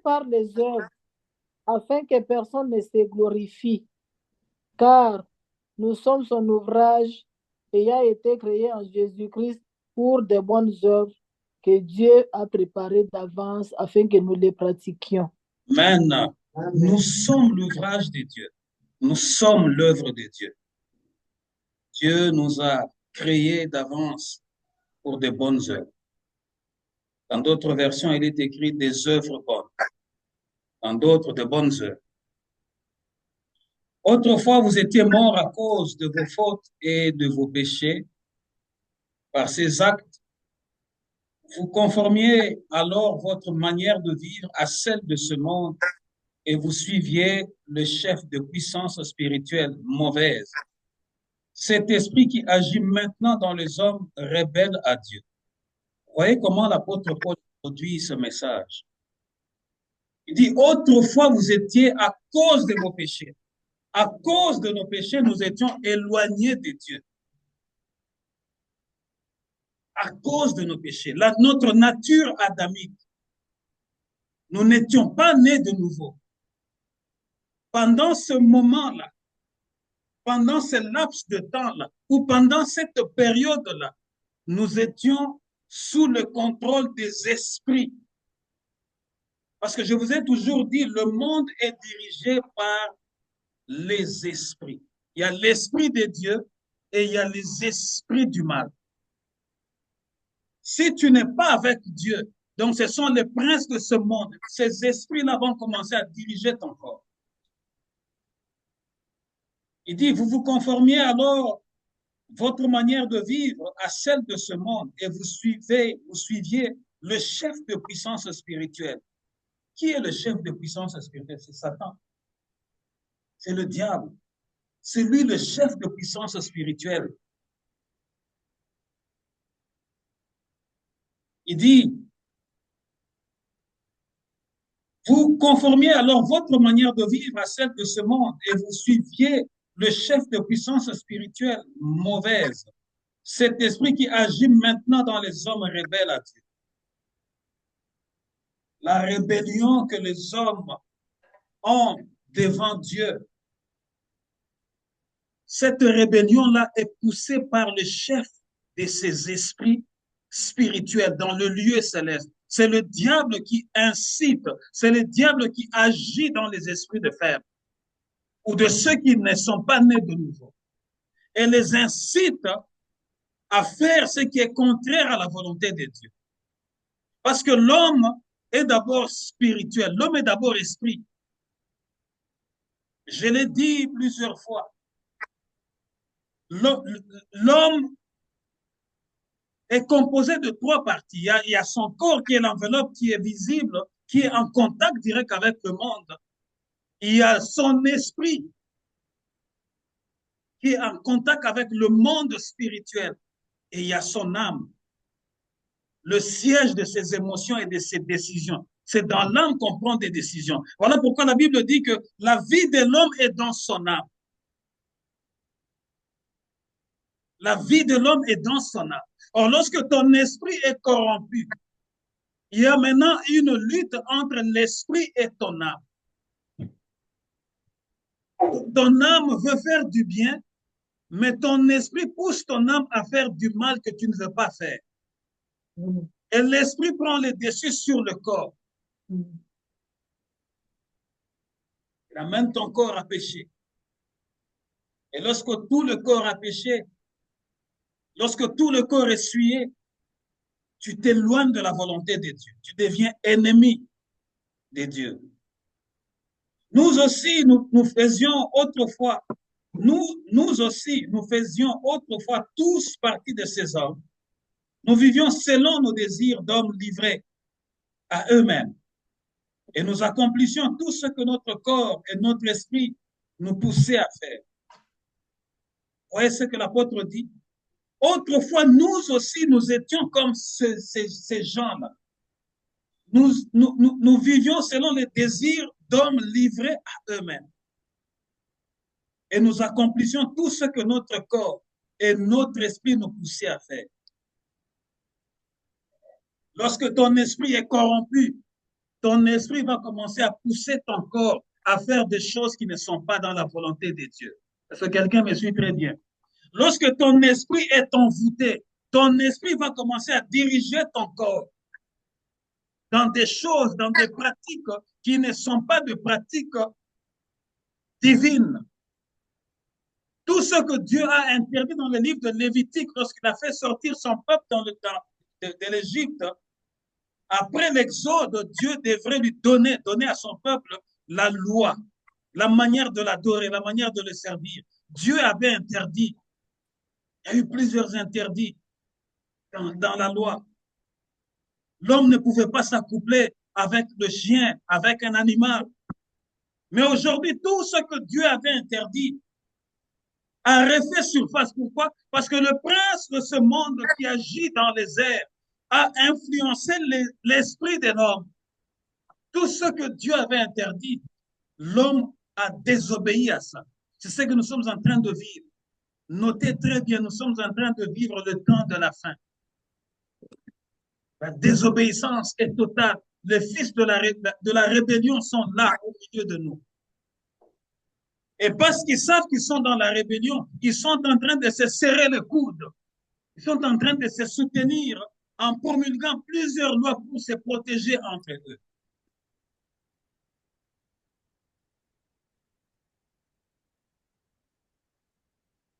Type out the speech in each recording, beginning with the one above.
par les œuvres, afin que personne ne se glorifie, car nous sommes son ouvrage ayant été créé en Jésus-Christ pour de bonnes œuvres que Dieu a préparées d'avance afin que nous les pratiquions. Amen. Nous sommes l'ouvrage de Dieu. Nous sommes l'œuvre de Dieu. Dieu nous a créés d'avance pour de bonnes œuvres. Dans d'autres versions, il est écrit des œuvres bonnes. Dans d'autres, de bonnes œuvres. Autrefois, vous étiez morts à cause de vos fautes et de vos péchés. Par ces actes, vous conformiez alors votre manière de vivre à celle de ce monde et vous suiviez le chef de puissance spirituelle mauvaise, cet esprit qui agit maintenant dans les hommes rebelles à Dieu. Voyez comment l'apôtre Paul produit ce message. Il dit, autrefois vous étiez à cause de vos péchés. À cause de nos péchés, nous étions éloignés de Dieu. À cause de nos péchés, notre nature adamique, nous n'étions pas nés de nouveau. Pendant ce moment-là, pendant ce laps de temps-là, ou pendant cette période-là, nous étions sous le contrôle des esprits. Parce que je vous ai toujours dit, le monde est dirigé par les esprits. Il y a l'esprit de Dieu et il y a les esprits du mal. Si tu n'es pas avec Dieu, donc ce sont les princes de ce monde, ces esprits-là vont commencer à diriger ton corps. Il dit, vous vous conformiez alors votre manière de vivre à celle de ce monde et vous suiviez le chef de puissance spirituelle. Qui est le chef de puissance spirituelle? C'est Satan. C'est le diable. C'est lui le chef de puissance spirituelle. Il dit, vous conformiez alors votre manière de vivre à celle de ce monde et vous suiviez le chef de puissance spirituelle mauvaise, cet esprit qui agit maintenant dans les hommes rebelles à Dieu. La rébellion que les hommes ont devant Dieu, cette rébellion-là est poussée par le chef de ces esprits spirituels dans le lieu céleste. C'est le diable qui incite, c'est le diable qui agit dans les esprits de fer ou de ceux qui ne sont pas nés de nouveau et les incite à faire ce qui est contraire à la volonté de Dieu. Parce que l'homme est d'abord spirituel, l'homme est d'abord esprit. Je l'ai dit plusieurs fois. L'homme est composé de trois parties. Il y a son corps qui est l'enveloppe qui est visible, qui est en contact direct avec le monde. Il y a son esprit qui est en contact avec le monde spirituel. Et il y a son âme, le siège de ses émotions et de ses décisions. C'est dans l'âme qu'on prend des décisions. Voilà pourquoi la Bible dit que la vie de l'homme est dans son âme. La vie de l'homme est dans son âme. Or, lorsque ton esprit est corrompu, il y a maintenant une lutte entre l'esprit et ton âme. Ton âme veut faire du bien, mais ton esprit pousse ton âme à faire du mal que tu ne veux pas faire. Et l'esprit prend le dessus sur le corps. Il amène ton corps à pécher. Et lorsque tout le corps a péché, lorsque tout le corps est souillé, tu t'éloignes de la volonté de Dieu. Tu deviens ennemi de Dieu. Nous aussi, nous faisions autrefois, nous aussi, nous faisions autrefois tous partie de ces hommes. Nous vivions selon nos désirs d'hommes livrés à eux-mêmes. Et nous accomplissions tout ce que notre corps et notre esprit nous poussaient à faire. Vous voyez ce que l'apôtre dit? Autrefois, nous aussi, nous étions comme ces gens-là. Nous vivions selon les désirs d'hommes livrés à eux-mêmes. Et nous accomplissions tout ce que notre corps et notre esprit nous poussaient à faire. Lorsque ton esprit est corrompu, ton esprit va commencer à pousser ton corps à faire des choses qui ne sont pas dans la volonté de Dieu. Est-ce que quelqu'un me suit très bien? Lorsque ton esprit est envoûté, ton esprit va commencer à diriger ton corps dans des choses, dans des pratiques qui ne sont pas de pratiques divines. Tout ce que Dieu a interdit dans le livre de Lévitique lorsqu'il a fait sortir son peuple de l'Égypte, après l'exode, Dieu devrait lui donner à son peuple la loi, la manière de l'adorer, la manière de le servir. Dieu avait interdit. Il y a eu plusieurs interdits dans la loi. L'homme ne pouvait pas s'accoupler avec le chien, avec un animal. Mais aujourd'hui, tout ce que Dieu avait interdit a refait surface. Pourquoi? Parce que le prince de ce monde qui agit dans les airs a influencé l'esprit de l'homme. Tout ce que Dieu avait interdit, l'homme a désobéi à ça. C'est ce que nous sommes en train de vivre. Notez très bien, nous sommes en train de vivre le temps de la fin. La désobéissance est totale. Les fils de la rébellion sont là au milieu de nous. Et parce qu'ils savent qu'ils sont dans la rébellion, ils sont en train de se serrer le coude. Ils sont en train de se soutenir en promulguant plusieurs lois pour se protéger entre eux.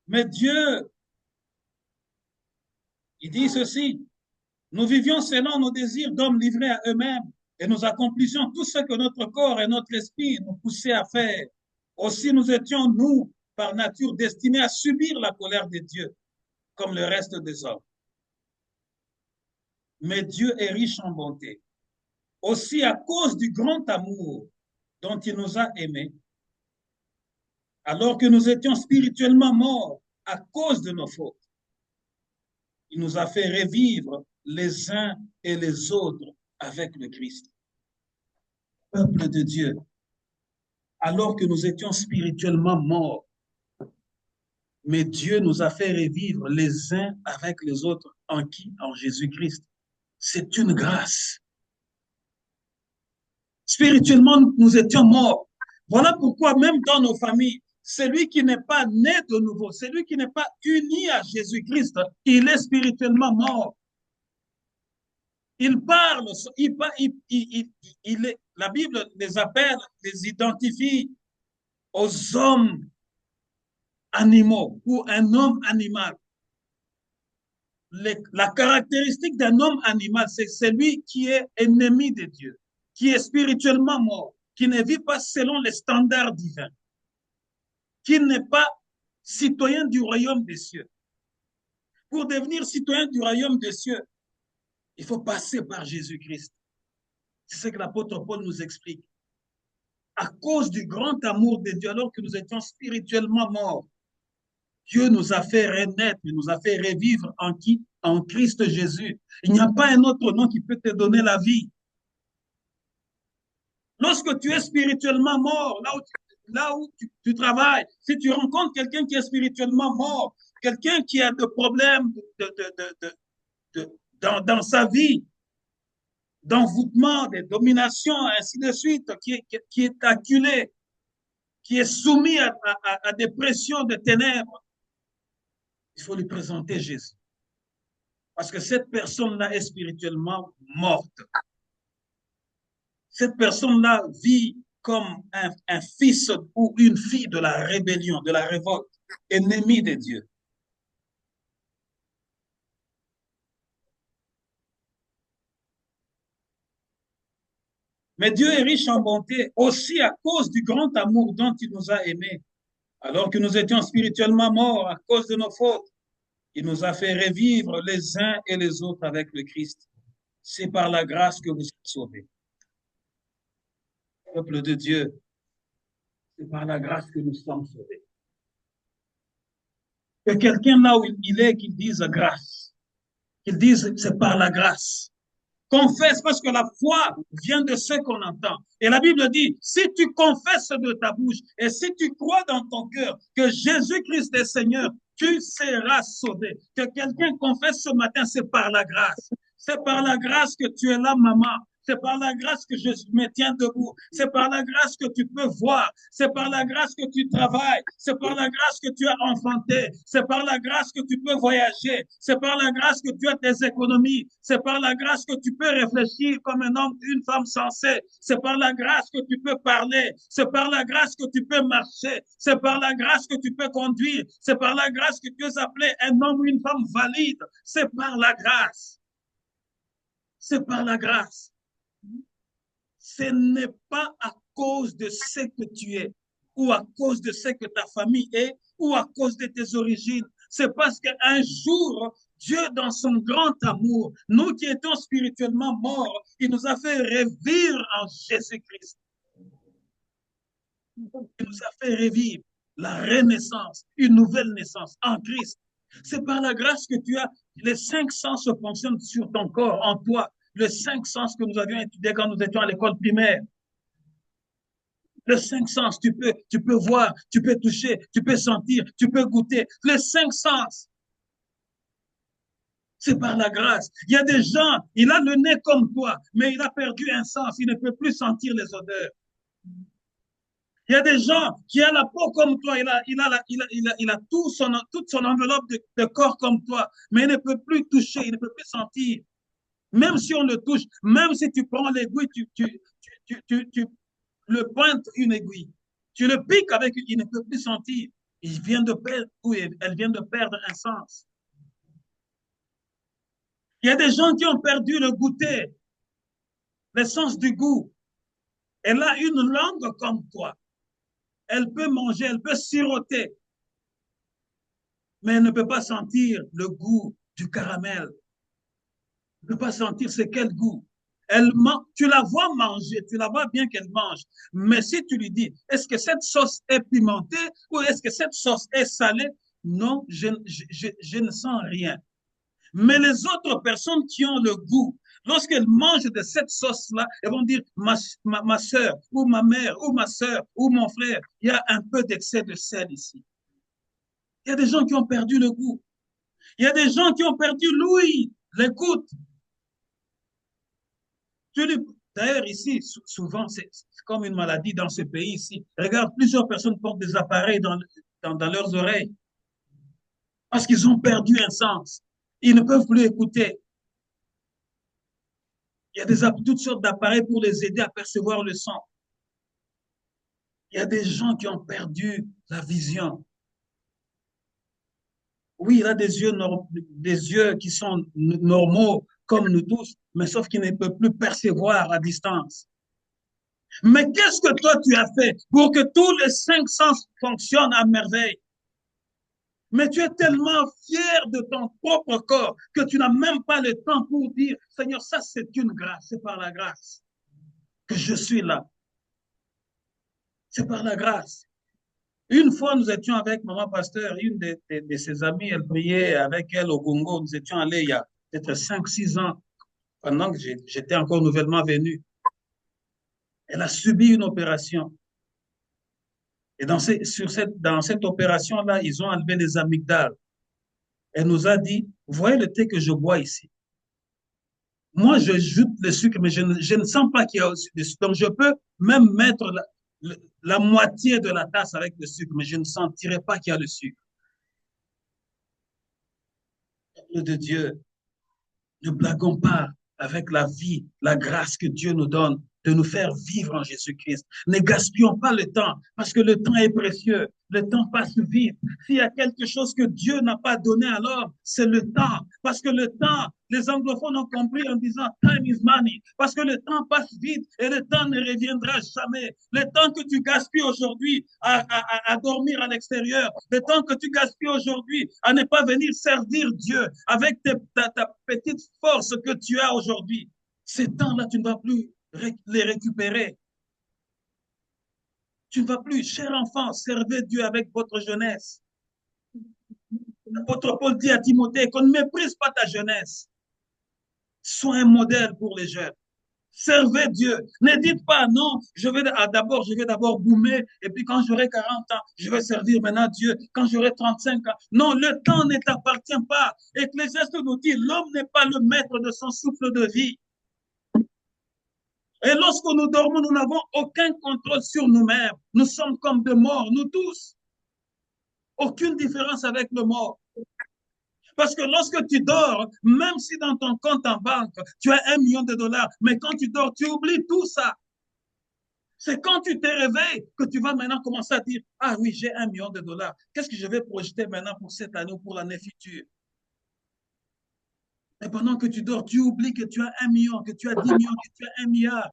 Mais Dieu, il dit ceci, nous vivions selon nos désirs d'hommes livrés à eux-mêmes et nous accomplissions tout ce que notre corps et notre esprit nous poussaient à faire. Aussi nous étions, nous, par nature, destinés à subir la colère de Dieu, comme le reste des hommes. Mais Dieu est riche en bonté. Aussi à cause du grand amour dont il nous a aimés, alors que nous étions spirituellement morts à cause de nos fautes, il nous a fait revivre les uns et les autres avec le Christ. Peuple de Dieu, alors que nous étions spirituellement morts, mais Dieu nous a fait revivre les uns avec les autres. En qui? En Jésus-Christ. C'est une grâce. Spirituellement, nous étions morts. Voilà pourquoi même dans nos familles, celui qui n'est pas né de nouveau, celui qui n'est pas uni à Jésus-Christ, il est spirituellement mort. Il parle, la Bible les appelle, les identifie aux hommes animaux ou un homme animal. La caractéristique d'un homme animal, c'est celui qui est ennemi de Dieu, qui est spirituellement mort, qui ne vit pas selon les standards divins, qui n'est pas citoyen du royaume des cieux. Pour devenir citoyen du royaume des cieux, il faut passer par Jésus-Christ. C'est ce que l'apôtre Paul nous explique. À cause du grand amour de Dieu, alors que nous étions spirituellement morts, Dieu nous a fait renaître, il nous a fait revivre en qui? En Christ Jésus. Il n'y a pas un autre nom qui peut te donner la vie. Lorsque tu es spirituellement mort, là où tu travailles, si tu rencontres quelqu'un qui est spirituellement mort, quelqu'un qui a des problèmes dans sa vie, d'envoûtement, de domination, ainsi de suite, qui est acculé, qui est soumis à des pressions de ténèbres, il faut lui présenter Jésus. Parce que cette personne-là est spirituellement morte. Cette personne-là vit comme un fils ou une fille de la rébellion, de la révolte, ennemi de Dieu. Mais Dieu est riche en bonté aussi à cause du grand amour dont il nous a aimés. Alors que nous étions spirituellement morts à cause de nos fautes, il nous a fait revivre les uns et les autres avec le Christ. C'est par la grâce que vous êtes sauvés. Peuple de Dieu, c'est par la grâce que nous sommes sauvés. Que quelqu'un là où il est, qu'il dise grâce, qu'il dise c'est par la grâce. Confesse parce que la foi vient de ce qu'on entend. Et la Bible dit, si tu confesses de ta bouche et si tu crois dans ton cœur que Jésus-Christ est Seigneur, tu seras sauvé. Que quelqu'un confesse ce matin, c'est par la grâce. C'est par la grâce que tu es là, maman. C'est par la grâce que je me tiens debout. C'est par la grâce que tu peux voir. C'est par la grâce que tu travailles. C'est par la grâce que tu as enfanté. C'est par la grâce que tu peux voyager. C'est par la grâce que tu as tes économies. C'est par la grâce que tu peux réfléchir comme un homme, une femme sensée. C'est par la grâce que tu peux parler. C'est par la grâce que tu peux marcher. C'est par la grâce que tu peux conduire. C'est par la grâce que tu es appelé un homme ou une femme valide. C'est par la grâce. C'est par la grâce. Ce n'est pas à cause de ce que tu es, ou à cause de ce que ta famille est, ou à cause de tes origines. C'est parce qu'un jour, Dieu, dans son grand amour, nous qui étions spirituellement morts, il nous a fait revivre en Jésus-Christ. Il nous a fait revivre la renaissance, une nouvelle naissance en Christ. C'est par la grâce que tu as, les 5 sens fonctionnent sur ton corps, en toi. Les 5 sens que nous avions étudiés quand nous étions à l'école primaire. Les 5 sens, tu peux voir, tu peux toucher, tu peux sentir, tu peux goûter. Les 5 sens. C'est par la grâce. Il y a des gens, il a le nez comme toi, mais il a perdu un sens. Il ne peut plus sentir les odeurs. Il y a des gens qui ont la peau comme toi, il a toute son enveloppe de corps comme toi, mais il ne peut plus toucher, il ne peut plus sentir. Même si on le touche, même si tu prends l'aiguille, tu le pointes une aiguille, tu le piques avec, il ne peut plus sentir. Il vient de perdre, elle vient de perdre un sens. Il y a des gens qui ont perdu le goûter, le sens du goût. Elle a une langue comme toi. Elle peut manger, elle peut siroter, mais elle ne peut pas sentir le goût du caramel. Elle ne peut pas sentir c'est quel goût. Tu la vois manger, tu la vois bien qu'elle mange, mais si tu lui dis, est-ce que cette sauce est pimentée ou est-ce que cette sauce est salée? Non, je ne sens rien. Mais les autres personnes qui ont le goût, lorsqu'elles mangent de cette sauce-là, elles vont dire, ma soeur, ou ma mère, ou ma soeur, ou mon frère, il y a un peu d'excès de sel ici. Il y a des gens qui ont perdu le goût. Il y a des gens qui ont perdu l'ouïe, l'écoute. D'ailleurs, ici, souvent, c'est comme une maladie dans ce pays ici. Regarde, plusieurs personnes portent des appareils dans leurs oreilles parce qu'ils ont perdu un sens. Ils ne peuvent plus écouter. Il y a toutes sortes d'appareils pour les aider à percevoir le son. Il y a des gens qui ont perdu la vision. Oui, il a des yeux qui sont normaux comme nous tous, mais sauf qu'il ne peut plus percevoir à distance. Mais qu'est-ce que toi tu as fait pour que tous les 5 sens fonctionnent à merveille? Mais tu es tellement fier de ton propre corps que tu n'as même pas le temps pour dire, Seigneur, ça c'est une grâce, c'est par la grâce que je suis là. C'est par la grâce. Une fois, nous étions avec maman pasteur, une de ses amies, elle priait avec elle au Congo. Nous étions allés il y a peut-être 5-6 ans, pendant que j'étais encore nouvellement venu. Elle a subi une opération. Et dans cette opération-là, ils ont enlevé les amygdales. Elle nous a dit, vous voyez le thé que je bois ici. Moi, je joute le sucre, mais je ne sens pas qu'il y a de sucre. Donc, je peux même mettre la moitié de la tasse avec le sucre, mais je ne sentirai pas qu'il y a le sucre. Peuple de Dieu, ne blaguons pas avec la vie, la grâce que Dieu nous donne de nous faire vivre en Jésus-Christ. Ne gaspillons pas le temps, parce que le temps est précieux. Le temps passe vite. S'il y a quelque chose que Dieu n'a pas donné à l'homme, c'est le temps. Parce que le temps, les anglophones ont compris en disant time is money. Parce que le temps passe vite et le temps ne reviendra jamais. Le temps que tu gaspilles aujourd'hui à dormir à l'extérieur, le temps que tu gaspilles aujourd'hui à ne pas venir servir Dieu avec ta petite force que tu as aujourd'hui, ces temps-là, tu ne vas plus les récupérer. Tu ne vas plus, cher enfant, servez Dieu avec votre jeunesse. L'apôtre Paul dit à Timothée qu'on ne méprise pas ta jeunesse. Sois un modèle pour les jeunes. Servez Dieu. Ne dites pas non, je vais d'abord boomer et puis quand j'aurai 40 ans, je vais servir maintenant Dieu. Quand j'aurai 35 ans. Non, le temps ne t'appartient pas. Ecclésiaste nous dit, l'homme n'est pas le maître de son souffle de vie. Et lorsque nous dormons, nous n'avons aucun contrôle sur nous-mêmes. Nous sommes comme des morts, nous tous. Aucune différence avec le mort. Parce que lorsque tu dors, même si dans ton compte en banque, tu as 1 million de dollars, mais quand tu dors, tu oublies tout ça. C'est quand tu te réveilles que tu vas maintenant commencer à dire, ah oui, j'ai 1 million de dollars. Qu'est-ce que je vais projeter maintenant pour cette année ou pour l'année future? Et pendant que tu dors, tu oublies que tu as 1 million, que tu as 10 millions, que tu as 1 milliard.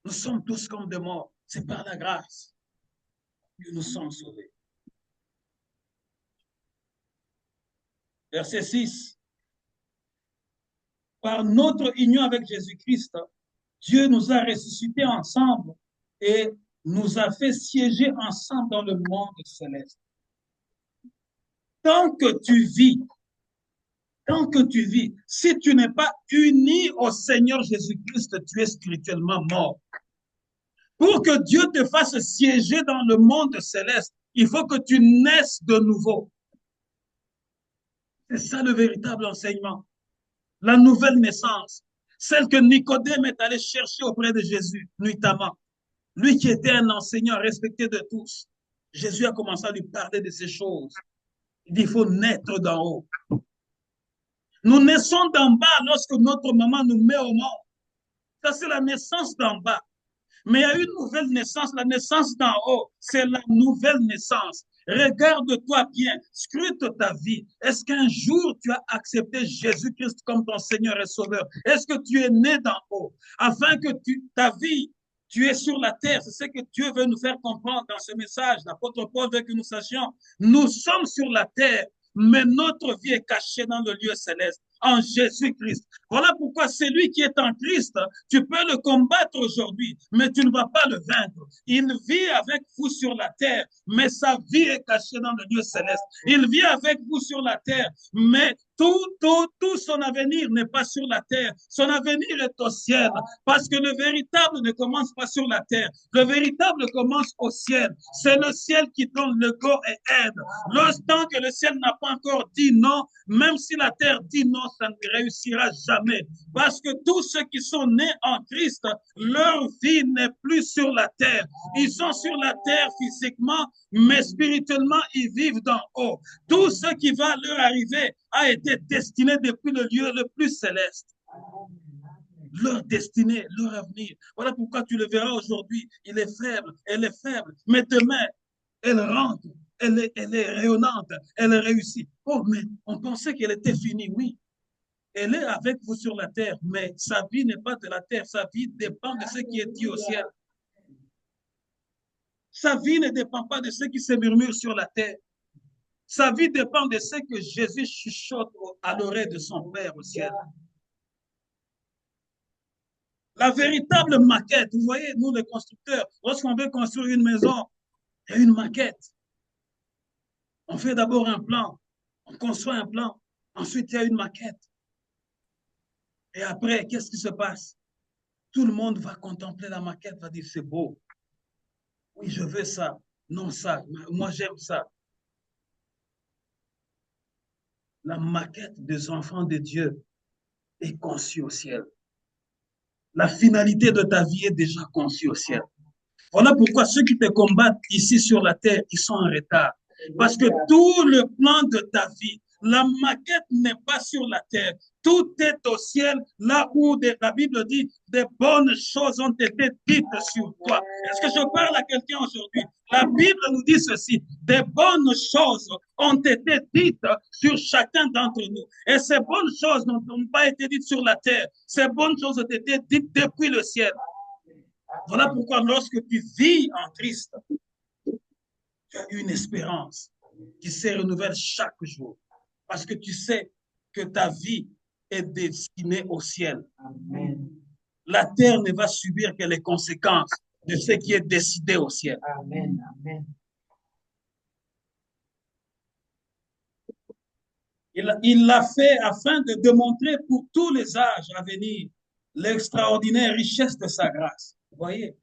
Nous sommes tous comme des morts. C'est par la grâce que nous sommes sauvés. Verset 6. Par notre union avec Jésus-Christ, Dieu nous a ressuscités ensemble et nous a fait siéger ensemble dans le monde céleste. Tant que tu vis, si tu n'es pas uni au Seigneur Jésus-Christ, tu es spirituellement mort. Pour que Dieu te fasse siéger dans le monde céleste, il faut que tu naisses de nouveau. C'est ça le véritable enseignement. La nouvelle naissance, celle que Nicodème est allé chercher auprès de Jésus, nuitamment. Lui qui était un enseignant respecté de tous. Jésus a commencé à lui parler de ces choses. Il dit, il faut naître d'en haut. Nous naissons d'en bas lorsque notre maman nous met au monde. Ça, c'est la naissance d'en bas. Mais il y a une nouvelle naissance, la naissance d'en haut. C'est la nouvelle naissance. Regarde-toi bien, scrute ta vie. Est-ce qu'un jour tu as accepté Jésus-Christ comme ton Seigneur et Sauveur? Est-ce que tu es né d'en haut? Afin que ta vie, tu es sur la terre. C'est ce que Dieu veut nous faire comprendre dans ce message. L'apôtre Paul veut que nous sachions. Nous sommes sur la terre, mais notre vie est cachée dans le lieu céleste, en Jésus-Christ. Voilà pourquoi celui qui est en Christ, tu peux le combattre aujourd'hui, mais tu ne vas pas le vaincre. Il vit avec vous sur la terre, mais sa vie est cachée dans le lieu céleste. Il vit avec vous sur la terre, mais tout son avenir n'est pas sur la terre. Son avenir est au ciel, parce que le véritable ne commence pas sur la terre. Le véritable commence au ciel. C'est le ciel qui donne le go et aide. L'instant que le ciel n'a pas encore dit non, même si la terre dit non, ça ne réussira jamais. Parce que tous ceux qui sont nés en Christ, leur vie n'est plus sur la terre. Ils sont sur la terre physiquement, mais spirituellement, ils vivent d'en haut. Tout ce qui va leur arriver a été destiné depuis le lieu le plus céleste. Leur destinée, leur avenir. Voilà pourquoi tu le verras aujourd'hui. Il est faible, elle est faible. Mais demain, elle rentre, elle est rayonnante, elle réussit. Oh, mais on pensait qu'elle était finie, oui. Elle est avec vous sur la terre, mais sa vie n'est pas de la terre. Sa vie dépend de ce qui est dit au ciel. Sa vie ne dépend pas de ce qui se murmure sur la terre. Sa vie dépend de ce que Jésus chuchote à l'oreille de son Père au ciel. La véritable maquette, vous voyez, nous les constructeurs, lorsqu'on veut construire une maison, il y a une maquette. On fait d'abord un plan, on construit un plan, ensuite il y a une maquette. Et après, qu'est-ce qui se passe? Tout le monde va contempler la maquette, va dire c'est beau. Oui, je veux ça. Non, ça. Moi, j'aime ça. La maquette des enfants de Dieu est conçue au ciel. La finalité de ta vie est déjà conçue au ciel. Voilà pourquoi ceux qui te combattent ici sur la terre, ils sont en retard. Parce que tout le plan de ta vie, la maquette n'est pas sur la terre. Tout est au ciel, là où la Bible dit des bonnes choses ont été dites sur toi. Est-ce que je parle à quelqu'un aujourd'hui? La Bible nous dit ceci, des bonnes choses ont été dites sur chacun d'entre nous. Et ces bonnes choses n'ont pas été dites sur la terre. Ces bonnes choses ont été dites depuis le ciel. Voilà pourquoi lorsque tu vis en Christ, tu as une espérance qui se renouvelle chaque jour. Parce que tu sais que ta vie est destinée au ciel. Amen. La terre ne va subir que les conséquences de ce qui est décidé au ciel. Amen. Amen. Il l'a fait afin de démontrer pour tous les âges à venir l'extraordinaire richesse de sa grâce. Vous voyez,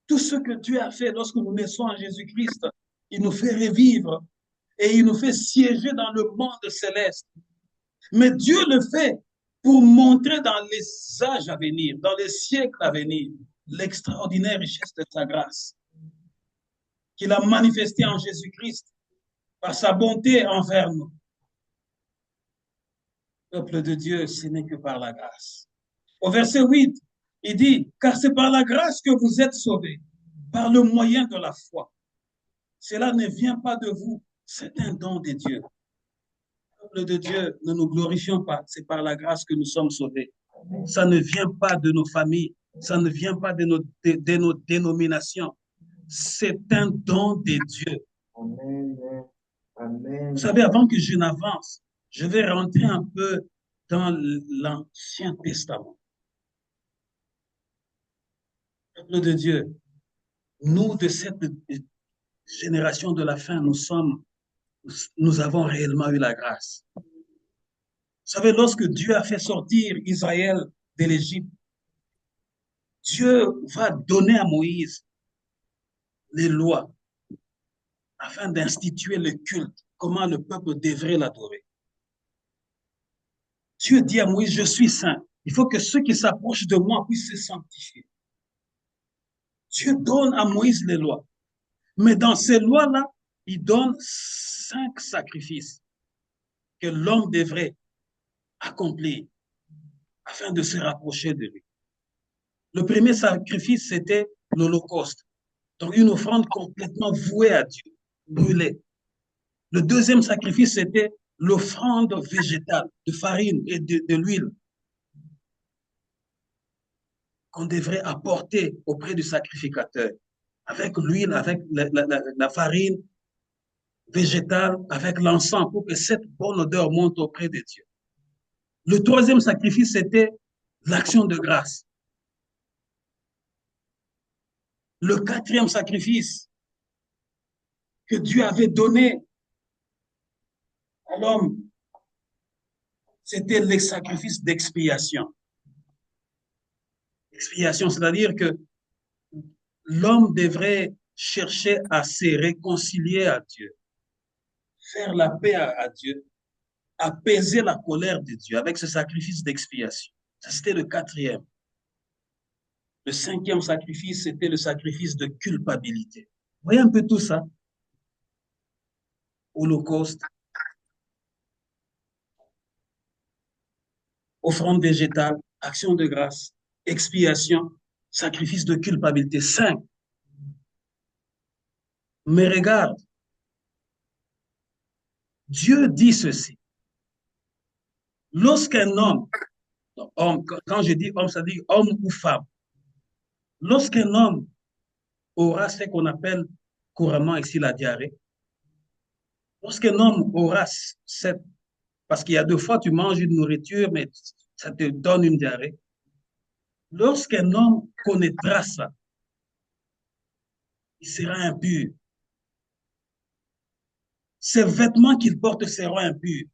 tout ce que Dieu a fait lorsque nous naissons en Jésus-Christ, il nous fait revivre et il nous fait siéger dans le monde céleste. Mais Dieu le fait pour montrer dans les âges à venir, dans les siècles à venir, l'extraordinaire richesse de sa grâce qu'il a manifestée en Jésus-Christ par sa bonté envers nous. Peuple de Dieu, ce n'est que par la grâce. Au verset 8, il dit, car c'est par la grâce que vous êtes sauvés, par le moyen de la foi. Cela ne vient pas de vous, c'est un don de Dieu. Peuple de Dieu, ne nous glorifions pas, c'est par la grâce que nous sommes sauvés. Ça ne vient pas de nos familles, ça ne vient pas de nos dénominations. C'est un don de Dieu. Amen. Amen. Vous savez, avant que je n'avance, je vais rentrer un peu dans l'Ancien Testament. Peuple de Dieu, nous de cette génération de la fin, nous avons réellement eu la grâce. Vous savez, lorsque Dieu a fait sortir Israël de l'Égypte, Dieu va donner à Moïse les lois afin d'instituer le culte, comment le peuple devrait l'adorer. Dieu dit à Moïse, je suis saint. Il faut que ceux qui s'approchent de moi puissent se sanctifier. Dieu donne à Moïse les lois. Mais dans ces lois-là, il donne 5 sacrifices que l'homme devrait accomplir afin de se rapprocher de lui. Le premier sacrifice, c'était l'Holocauste. Donc une offrande complètement vouée à Dieu, brûlée. Le deuxième sacrifice, c'était l'offrande végétale de farine et de l'huile qu'on devrait apporter auprès du sacrificateur. Avec l'huile, avec la farine végétale, avec l'encens, pour que cette bonne odeur monte auprès de Dieu. Le troisième sacrifice, c'était l'action de grâce. Le quatrième sacrifice que Dieu avait donné à l'homme, c'était le sacrifice d'expiation. Expiation, c'est-à-dire que l'homme devrait chercher à se réconcilier à Dieu, faire la paix à Dieu, apaiser la colère de Dieu avec ce sacrifice d'expiation. Ça, c'était le quatrième. Le cinquième sacrifice, c'était le sacrifice de culpabilité. Vous voyez un peu tout ça? Holocauste, offrande végétale, action de grâce, expiation, sacrifice de culpabilité. 5. Mais regarde, Dieu dit ceci. Lorsqu'un homme, quand je dis homme, ça dit homme ou femme, lorsqu'un homme aura ce qu'on appelle couramment ici la diarrhée, lorsqu'un homme aura cette, parce qu'il y a 2 fois tu manges une nourriture, mais ça te donne une diarrhée. Lorsqu'un homme connaîtra ça, il sera impur. Ses vêtements qu'il porte seront impurs.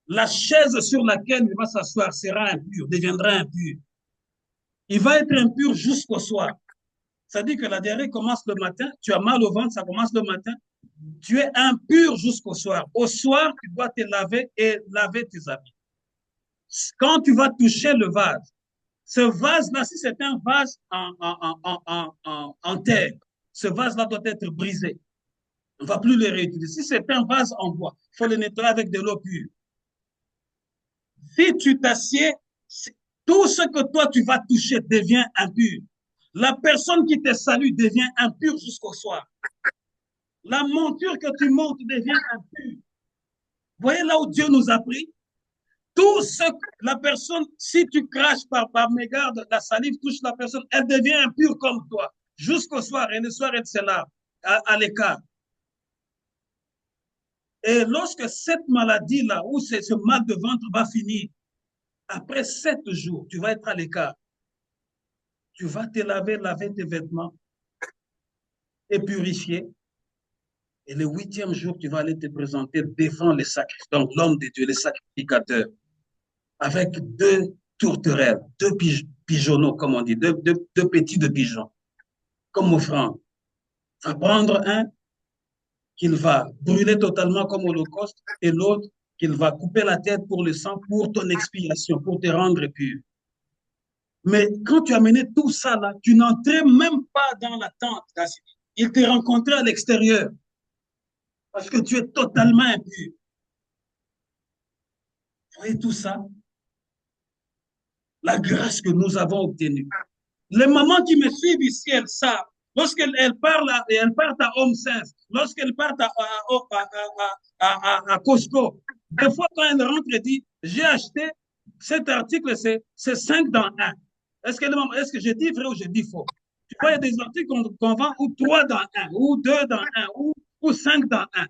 La chaise sur laquelle il va s'asseoir sera impure, deviendra impure. Il va être impur jusqu'au soir. Ça dit que la diarrhée commence le matin, tu as mal au ventre, ça commence le matin. Tu es impur jusqu'au soir. Au soir, tu dois te laver et laver tes habits. Quand tu vas toucher le vase, ce vase-là, si c'est un vase en terre, ce vase-là doit être brisé. On ne va plus le réutiliser. Si c'est un vase en bois, il faut le nettoyer avec de l'eau pure. Si tu t'assieds, tout ce que toi tu vas toucher devient impur. La personne qui te salue devient impure jusqu'au soir. La monture que tu montes devient impure. Voyez là où Dieu nous a pris? Tout ce que la personne, si tu craches par mégarde, la salive touche la personne, elle devient impure comme toi. Jusqu'au soir, et le soir, elle se lave à l'écart. Et lorsque cette maladie-là, ou ce mal de ventre va finir, après 7 jours, tu vas être à l'écart. Tu vas te laver tes vêtements et purifier. Et le 8e jour, tu vas aller te présenter devant les sacrificateurs, donc l'homme de Dieu, les sacrificateurs, avec 2 tourterelles, 2 pigeonneaux, comme on dit, 2 petits de pigeons, comme offrande. Il va prendre un qu'il va brûler totalement comme holocauste et l'autre qu'il va couper la tête pour le sang, pour ton expiation, pour te rendre pur. Mais quand tu as mené tout ça là, tu n'entrais même pas dans la tente. Il te rencontrait à l'extérieur parce que tu es totalement impur. Vous voyez tout ça? La grâce que nous avons obtenue. Les mamans qui me suivent ici, elles savent. Lorsqu'elles parlent, elles partent à Home Sense, lorsqu'elles partent à Costco, des fois quand elles rentrent, elles disent, j'ai acheté cet article, c'est 5 dans 1. Est-ce que je dis vrai ou je dis faux? Tu vois, il y a des articles qu'on vend ou 3 dans 1, ou 2 dans 1, ou 5 dans 1.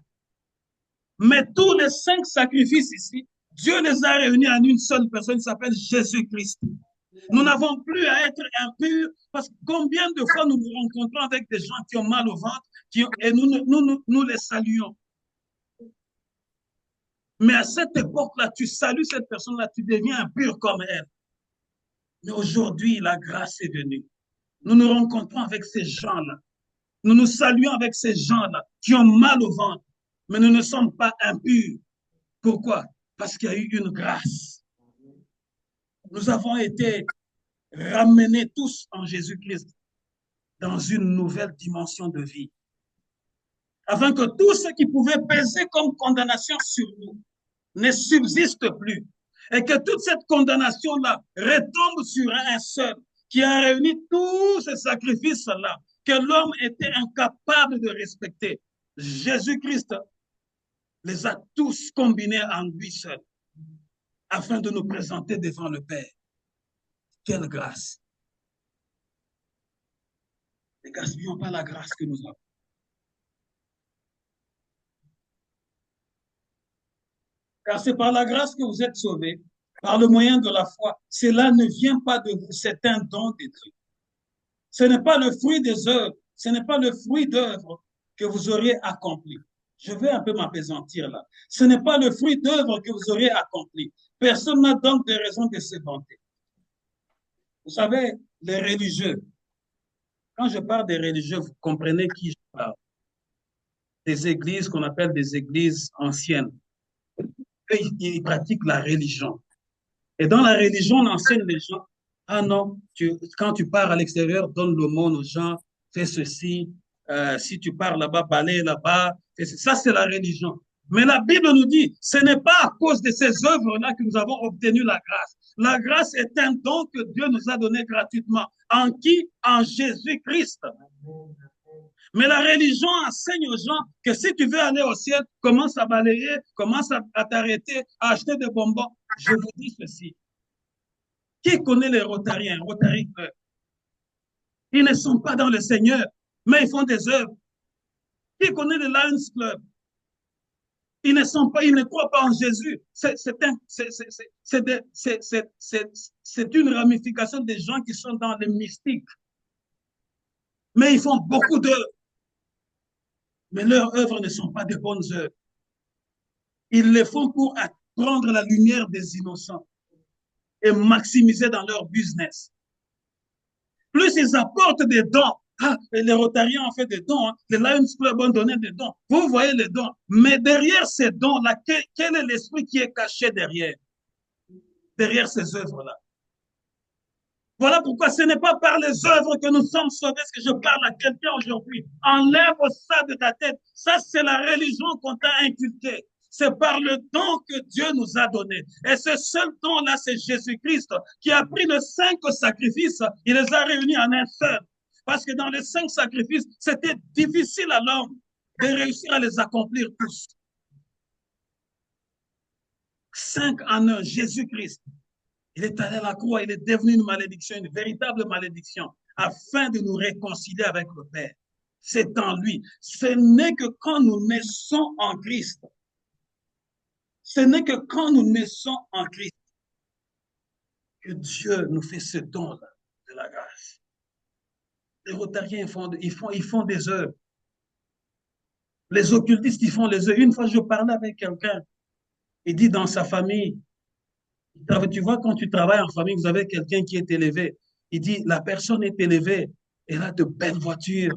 Mais tous les 5 sacrifices ici, Dieu les a réunis en une seule personne qui s'appelle Jésus-Christ. Nous n'avons plus à être impurs parce que combien de fois nous nous rencontrons avec des gens qui ont mal au ventre et nous les saluons. Mais à cette époque-là, tu salues cette personne-là, tu deviens impur comme elle. Mais aujourd'hui, la grâce est venue. Nous nous rencontrons avec ces gens-là. Nous nous saluons avec ces gens-là qui ont mal au ventre. Mais nous ne sommes pas impurs. Pourquoi? Parce qu'il y a eu une grâce. Nous avons été ramenés tous en Jésus-Christ dans une nouvelle dimension de vie. Afin que tout ce qui pouvait peser comme condamnation sur nous ne subsiste plus. Et que toute cette condamnation-là retombe sur un seul qui a réuni tous ces sacrifices-là que l'homme était incapable de respecter. Jésus-Christ les a tous combinés en lui seul afin de nous présenter devant le Père. Quelle grâce! Ne gaspillons pas la grâce que nous avons. Car c'est par la grâce que vous êtes sauvés, par le moyen de la foi. Cela ne vient pas de vous, c'est un don de Dieu. Ce n'est pas le fruit des œuvres, ce n'est pas le fruit d'œuvres que vous auriez accompli. Je vais un peu m'apaisantir là. Ce n'est pas le fruit d'œuvres que vous auriez accompli. Personne n'a donc de raison de se vanter. Vous savez, les religieux, quand je parle des religieux, vous comprenez qui je parle. Des églises qu'on appelle des églises anciennes. Ils pratiquent la religion. Et dans la religion, on enseigne les gens, ah non, quand tu pars à l'extérieur, donne l'aumône aux gens, fais ceci, si tu pars là-bas, balaye là-bas, ça c'est la religion. Mais la Bible nous dit, ce n'est pas à cause de ces œuvres-là que nous avons obtenu la grâce. La grâce est un don que Dieu nous a donné gratuitement. En qui? En Jésus-Christ. Mais la religion enseigne aux gens que si tu veux aller au ciel, commence à balayer, commence à t'arrêter, à acheter des bonbons. Je vous dis ceci. Qui connaît les Rotariens, Rotary Club? Ils ne sont pas dans le Seigneur, mais ils font des œuvres. Qui connaît le Lions Club? Ils ne croient pas en Jésus. C'est une ramification des gens qui sont dans le mystique. Mais ils font beaucoup d'œuvres. Mais leurs œuvres ne sont pas de bonnes œuvres. Ils le font pour prendre la lumière des innocents et maximiser dans leur business. Plus ils apportent des dons, les Rotariens ont fait des dons, les Lions Club ont donné des dons, vous voyez les dons, mais derrière ces dons-là, quel est l'esprit qui est caché derrière ces œuvres-là? Voilà pourquoi ce n'est pas par les œuvres que nous sommes sauvés que je parle à quelqu'un aujourd'hui. Enlève ça de ta tête. Ça, c'est la religion qu'on t'a inculquée. C'est par le don que Dieu nous a donné. Et ce seul don-là, c'est Jésus-Christ qui a pris les 5 sacrifices, il les a réunis en un seul. Parce que dans les 5 sacrifices, c'était difficile à l'homme de réussir à les accomplir tous. 5 en 1, Jésus-Christ. Il est allé à la croix, il est devenu une malédiction, une véritable malédiction, afin de nous réconcilier avec le Père. C'est en lui. Ce n'est que quand nous naissons en Christ, ce n'est que quand nous naissons en Christ que Dieu nous fait ce don-là de la grâce. Les Rotariens ils font des œuvres. Les occultistes, ils font les œuvres. Une fois, je parlais avec quelqu'un, il dit dans sa famille, tu vois, quand tu travailles en famille, vous avez quelqu'un qui est élevé. Il dit, la personne est élevée, elle a de belles voitures,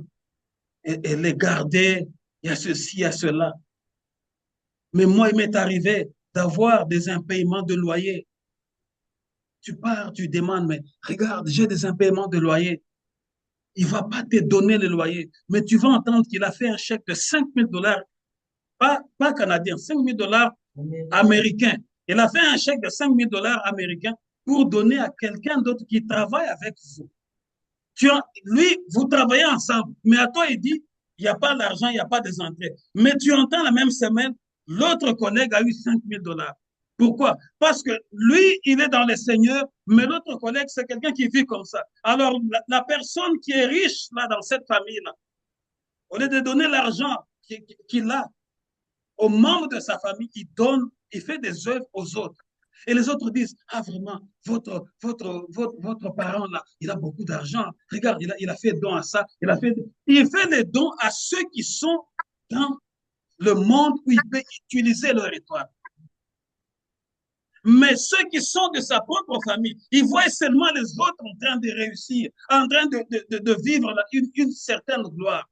elle est gardée, il y a ceci, il y a cela. Mais moi, il m'est arrivé d'avoir des impayements de loyer. Tu pars, tu demandes, mais regarde, j'ai des impayements de loyer. Il ne va pas te donner le loyer, mais tu vas entendre qu'il a fait un chèque de $5 000, pas canadien, $5 000 américains. Il a fait un chèque de $5 000 américains pour donner à quelqu'un d'autre qui travaille avec vous. Lui, vous travaillez ensemble, mais à toi, il dit, il n'y a pas d'argent, il n'y a pas des entrées. Mais tu entends la même semaine, l'autre collègue a eu $5 000. Pourquoi? Parce que lui, il est dans le Seigneur, mais l'autre collègue, c'est quelqu'un qui vit comme ça. Alors, la personne qui est riche, là, dans cette famille-là, au lieu de donner l'argent qu'il a aux membres de sa famille, il fait des œuvres aux autres. Et les autres disent, ah vraiment, votre parent là, il a beaucoup d'argent. Regarde, il a fait don à ça. Il fait les dons à ceux qui sont dans le monde où il peut utiliser leur étoile. Mais ceux qui sont de sa propre famille, ils voient seulement les autres en train de réussir, en train de vivre une certaine gloire.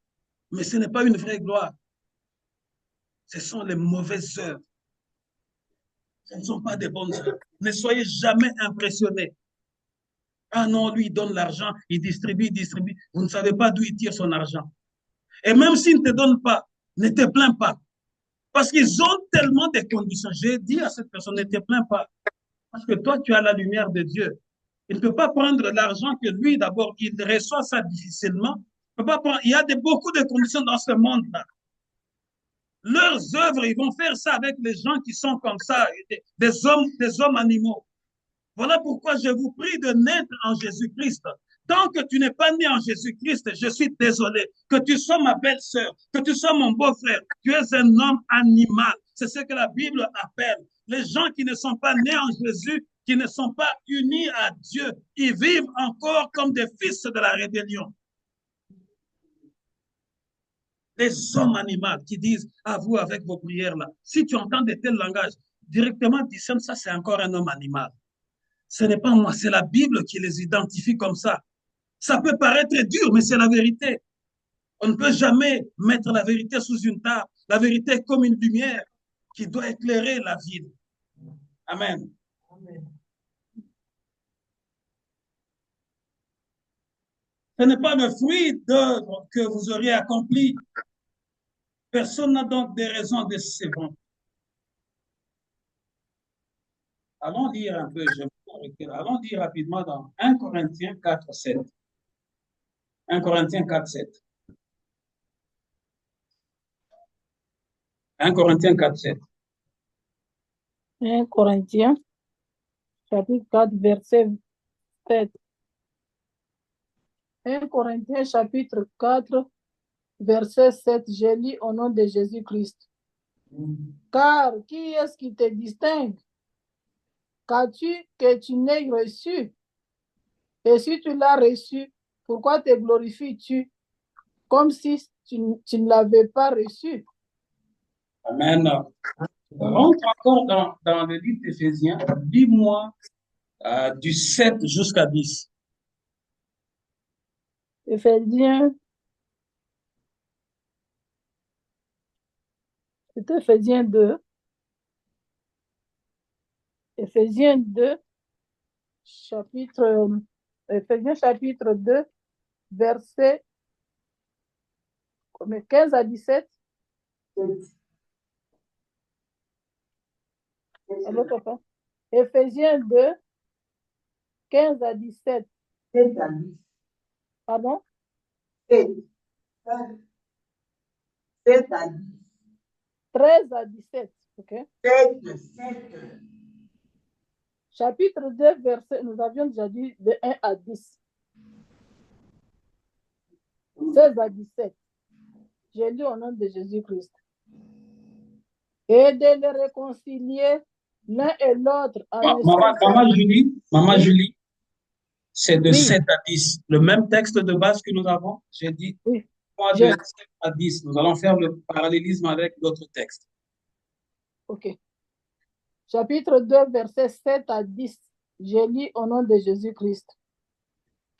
Mais ce n'est pas une vraie gloire. Ce sont les mauvaises œuvres. Ce ne sont pas des bonnes œuvres. Ne soyez jamais impressionnés. Ah non, lui, il donne l'argent, il distribue. Vous ne savez pas d'où il tire son argent. Et même s'il ne te donne pas, ne te plains pas. Parce qu'ils ont tellement de conditions. J'ai dit à cette personne, ne te plains pas. Parce que toi, tu as la lumière de Dieu. Il ne peut pas prendre l'argent que lui, d'abord, il reçoit ça difficilement. Il peut pas prendre. Il y a beaucoup de conditions dans ce monde-là. Leurs œuvres, ils vont faire ça avec les gens qui sont comme ça, des hommes animaux. Voilà pourquoi je vous prie de naître en Jésus-Christ. Tant que tu n'es pas né en Jésus-Christ, je suis désolé. Que tu sois ma belle-sœur, que tu sois mon beau-frère, tu es un homme animal. C'est ce que la Bible appelle. Les gens qui ne sont pas nés en Jésus, qui ne sont pas unis à Dieu, ils vivent encore comme des fils de la rébellion. Les hommes animaux qui disent à vous avec vos prières là, si tu entends de tels langages, directement discerne ça, c'est encore un homme animal. Ce n'est pas moi, c'est la Bible qui les identifie comme ça. Ça peut paraître dur, mais c'est la vérité. On ne peut jamais mettre la vérité sous une table. La vérité est comme une lumière qui doit éclairer la ville. Amen. Amen. Ce n'est pas le fruit d'œuvres que vous auriez accompli. Personne n'a donc des raisons de se vanter. Allons lire un peu, allons lire rapidement dans 1 Corinthiens 4, 7. 1 Corinthiens 4, 7. 1 Corinthiens 4, 7. 1 Corinthiens, chapitre 4, verset 7. 1 Corinthiens, chapitre 4, verset 7. Je lis au nom de Jésus-Christ. Car qui est-ce qui te distingue? Qu'as-tu que tu n'aies reçu? Et si tu l'as reçu, pourquoi te glorifies-tu comme si tu ne l'avais pas reçu? Amen. Rentre encore dans le livre d'Éphésiens. Lis-moi du 7 jusqu'à 10. Éphésiens. C'est Éphésiens 2. Éphésiens 2, Éphésiens chapitre 2, verset 15 à 17. Éphésiens 2, 15 à 17. Pardon? 7 à 10. 13 à 17. OK? 7. Chapitre 2, verset, nous avions déjà dit de 1 à 10. 16 à 17. J'ai lu au nom de Jésus-Christ. Et de les réconcilier l'un et l'autre. Maman Julie, c'est de 7 à 10. Le même texte de base que nous avons, j'ai dit, oui. De 7 à 10. Nous allons faire le parallélisme avec d'autres textes. OK. Chapitre 2, verset 7 à 10. Je lis au nom de Jésus-Christ.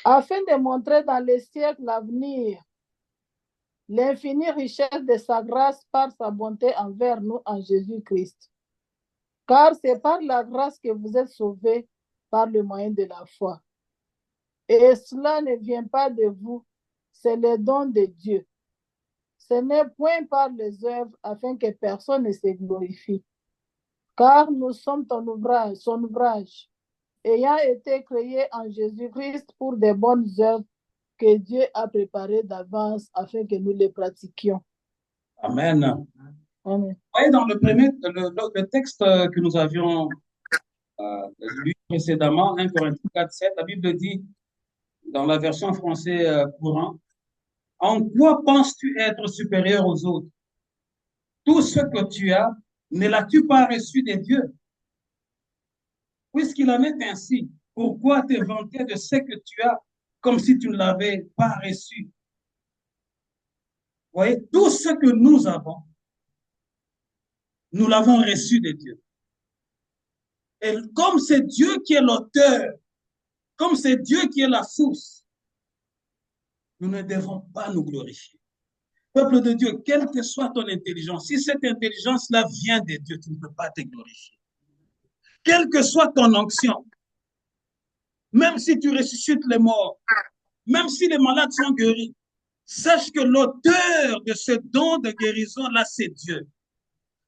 Afin de montrer dans les siècles à venir l'infinie richesse de sa grâce par sa bonté envers nous en Jésus-Christ. Car c'est par la grâce que vous êtes sauvés par le moyen de la foi. Et cela ne vient pas de vous, c'est le don de Dieu. Ce n'est point par les œuvres afin que personne ne se glorifie. Car nous sommes son ouvrage, ayant été créés en Jésus-Christ pour de bonnes œuvres que Dieu a préparées d'avance afin que nous les pratiquions. Amen. Amen. Et dans le texte que nous avions lu précédemment, 1 Corinthiens 4, 7, la Bible dit, dans la version français courant, « En quoi penses-tu être supérieur aux autres? Tout ce que tu as, ne l'as-tu pas reçu des dieux? Puisqu'il en est ainsi, pourquoi te vanter de ce que tu as comme si tu ne l'avais pas reçu? » Vous voyez, tout ce que nous avons, nous l'avons reçu de Dieu. Et comme c'est Dieu qui est l'auteur, comme c'est Dieu qui est la source, nous ne devons pas nous glorifier. Peuple de Dieu, quelle que soit ton intelligence, si cette intelligence-là vient de Dieu, tu ne peux pas te glorifier. Quelle que soit ton onction, même si tu ressuscites les morts, même si les malades sont guéris, sache que l'auteur de ce don de guérison-là, c'est Dieu.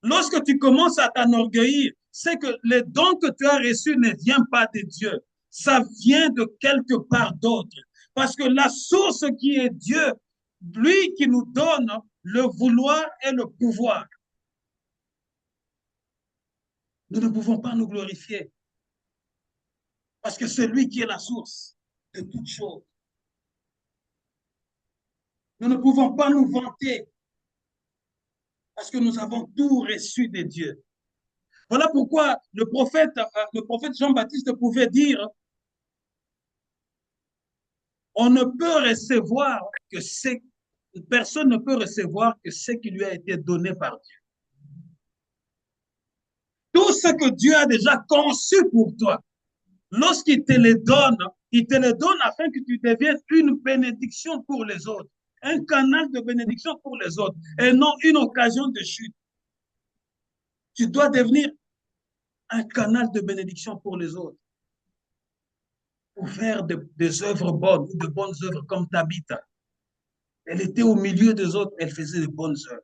Lorsque tu commences à t'enorgueillir, c'est que les dons que tu as reçus ne viennent pas de Dieu. Ça vient de quelque part d'autre. Parce que la source qui est Dieu, lui qui nous donne le vouloir et le pouvoir. Nous ne pouvons pas nous glorifier. Parce que c'est lui qui est la source de toutes choses. Nous ne pouvons pas nous vanter. Parce que nous avons tout reçu de Dieu. Voilà pourquoi le prophète Jean-Baptiste pouvait dire, on ne peut recevoir que personne ne peut recevoir que ce qui lui a été donné par Dieu. Tout ce que Dieu a déjà conçu pour toi, lorsqu'il te le donne, il te le donne afin que tu deviennes une bénédiction pour les autres, un canal de bénédiction pour les autres, et non une occasion de chute. Tu dois devenir un canal de bénédiction pour les autres, pour faire des œuvres bonnes, de bonnes œuvres comme Tabitha. Elle était au milieu des autres, elle faisait de bonnes œuvres.